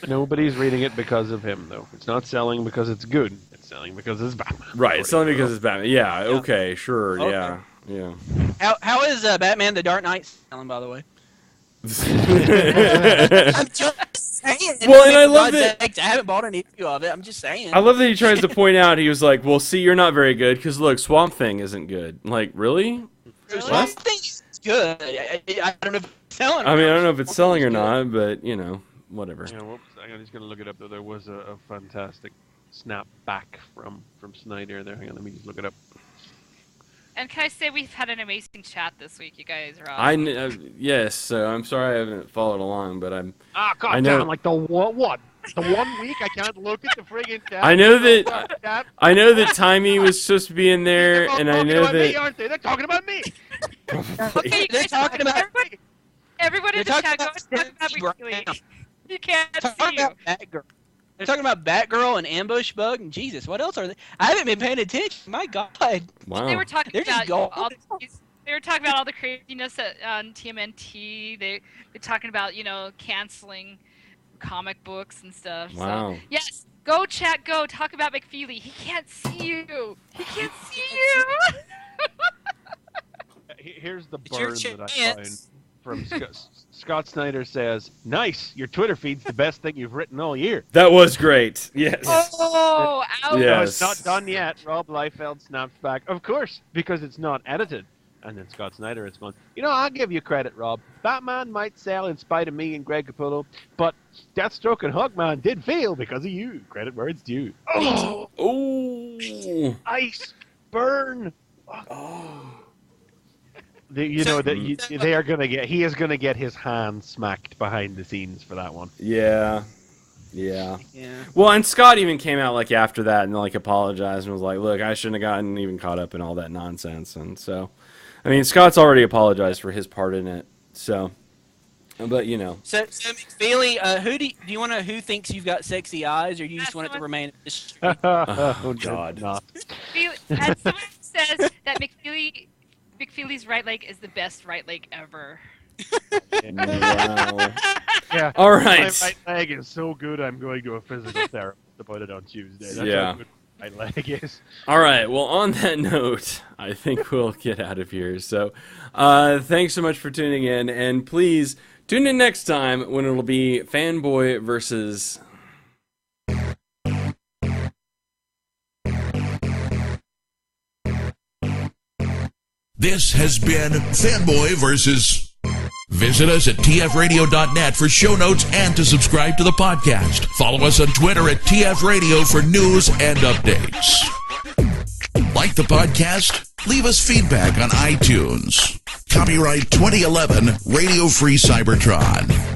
nobody's reading it because of him, though. It's not selling because it's good. It's selling because it's Batman. Right, it's selling because it's Batman. Yeah, okay, sure, Okay. yeah. How is Batman the Dark Knight selling, by the way? I'm just saying. Well, and I love God's that- sakes, I haven't bought an issue of it. I'm just saying. I love that he tries to point out, he was like, well, see, you're not very good, because look, Swamp Thing isn't good. Like, really? I think it's good. I don't know if it's selling. I mean, I don't know if it's selling or not, but, you know, whatever. Yeah, whoops, I'm just going to look it up, though. There was a fantastic snap back from Snyder there. Hang on, let me just look it up. And can I say we've had an amazing chat this week, you guys are awesome. Yes, so I'm sorry I haven't followed along, but I'm... Ah, God I know- damn, like the what? The 1 week I can't look at the friggin' chat. I know that Timey was supposed to be in there, and I know Me, that... aren't they? They're talking about me. Okay, you They're guys, talking about. everyone in the They're chat, go talking and talk about about McFeely. now. You can't They're see talking you. about Batgirl. They're talking about Batgirl and Ambush Bug and Jesus. What else are they? I haven't been paying attention. My God. Wow. They were talking They're just about going. They were talking about all the craziness on TMNT. They're talking about, canceling comic books and stuff. Wow. So, yes, go chat, go talk about McFeely. He can't see you. He can't see you. Here's the It's your burn that I chance. found from Scott Snyder says, "Nice, your Twitter feed's the best thing you've written all year." That was great. Yes. Oh, ouch. Yeah. No, it's not done yet. Rob Liefeld snaps back, "Of course, because it's not edited." And then Scott Snyder is going, "I'll give you credit, Rob. Batman might sell in spite of me and Greg Capullo, but Deathstroke and Hawkman did fail because of you. Credit where it's due." Oh, Oh. ice burn. Oh. They are gonna get. He is gonna get his hand smacked behind the scenes for that one. Yeah. Yeah. Yeah. Well, and Scott even came out like after that and like apologized and was like, "Look, I shouldn't have gotten even caught up in all that nonsense." And so, I mean, Scott's already apologized for his part in it. So, but So McFeely, who thinks you've got sexy eyes, or you just want it to remain? Oh God. As someone says that McFeely's right leg is the best right leg ever. Wow. Yeah. All right. My right leg is so good. I'm going to a physical therapist about it on Tuesday. That's Yeah. how good my leg is. All right. Well, on that note, I think we'll get out of here. So, thanks so much for tuning in, and please tune in next time when it'll be Fanboy Versus. This has been Fanboy Versus. Visit us at tfradio.net for show notes and to subscribe to the podcast. Follow us on Twitter at tfradio for news and updates. Like the podcast? Leave us feedback on iTunes. Copyright 2011 Radio Free Cybertron.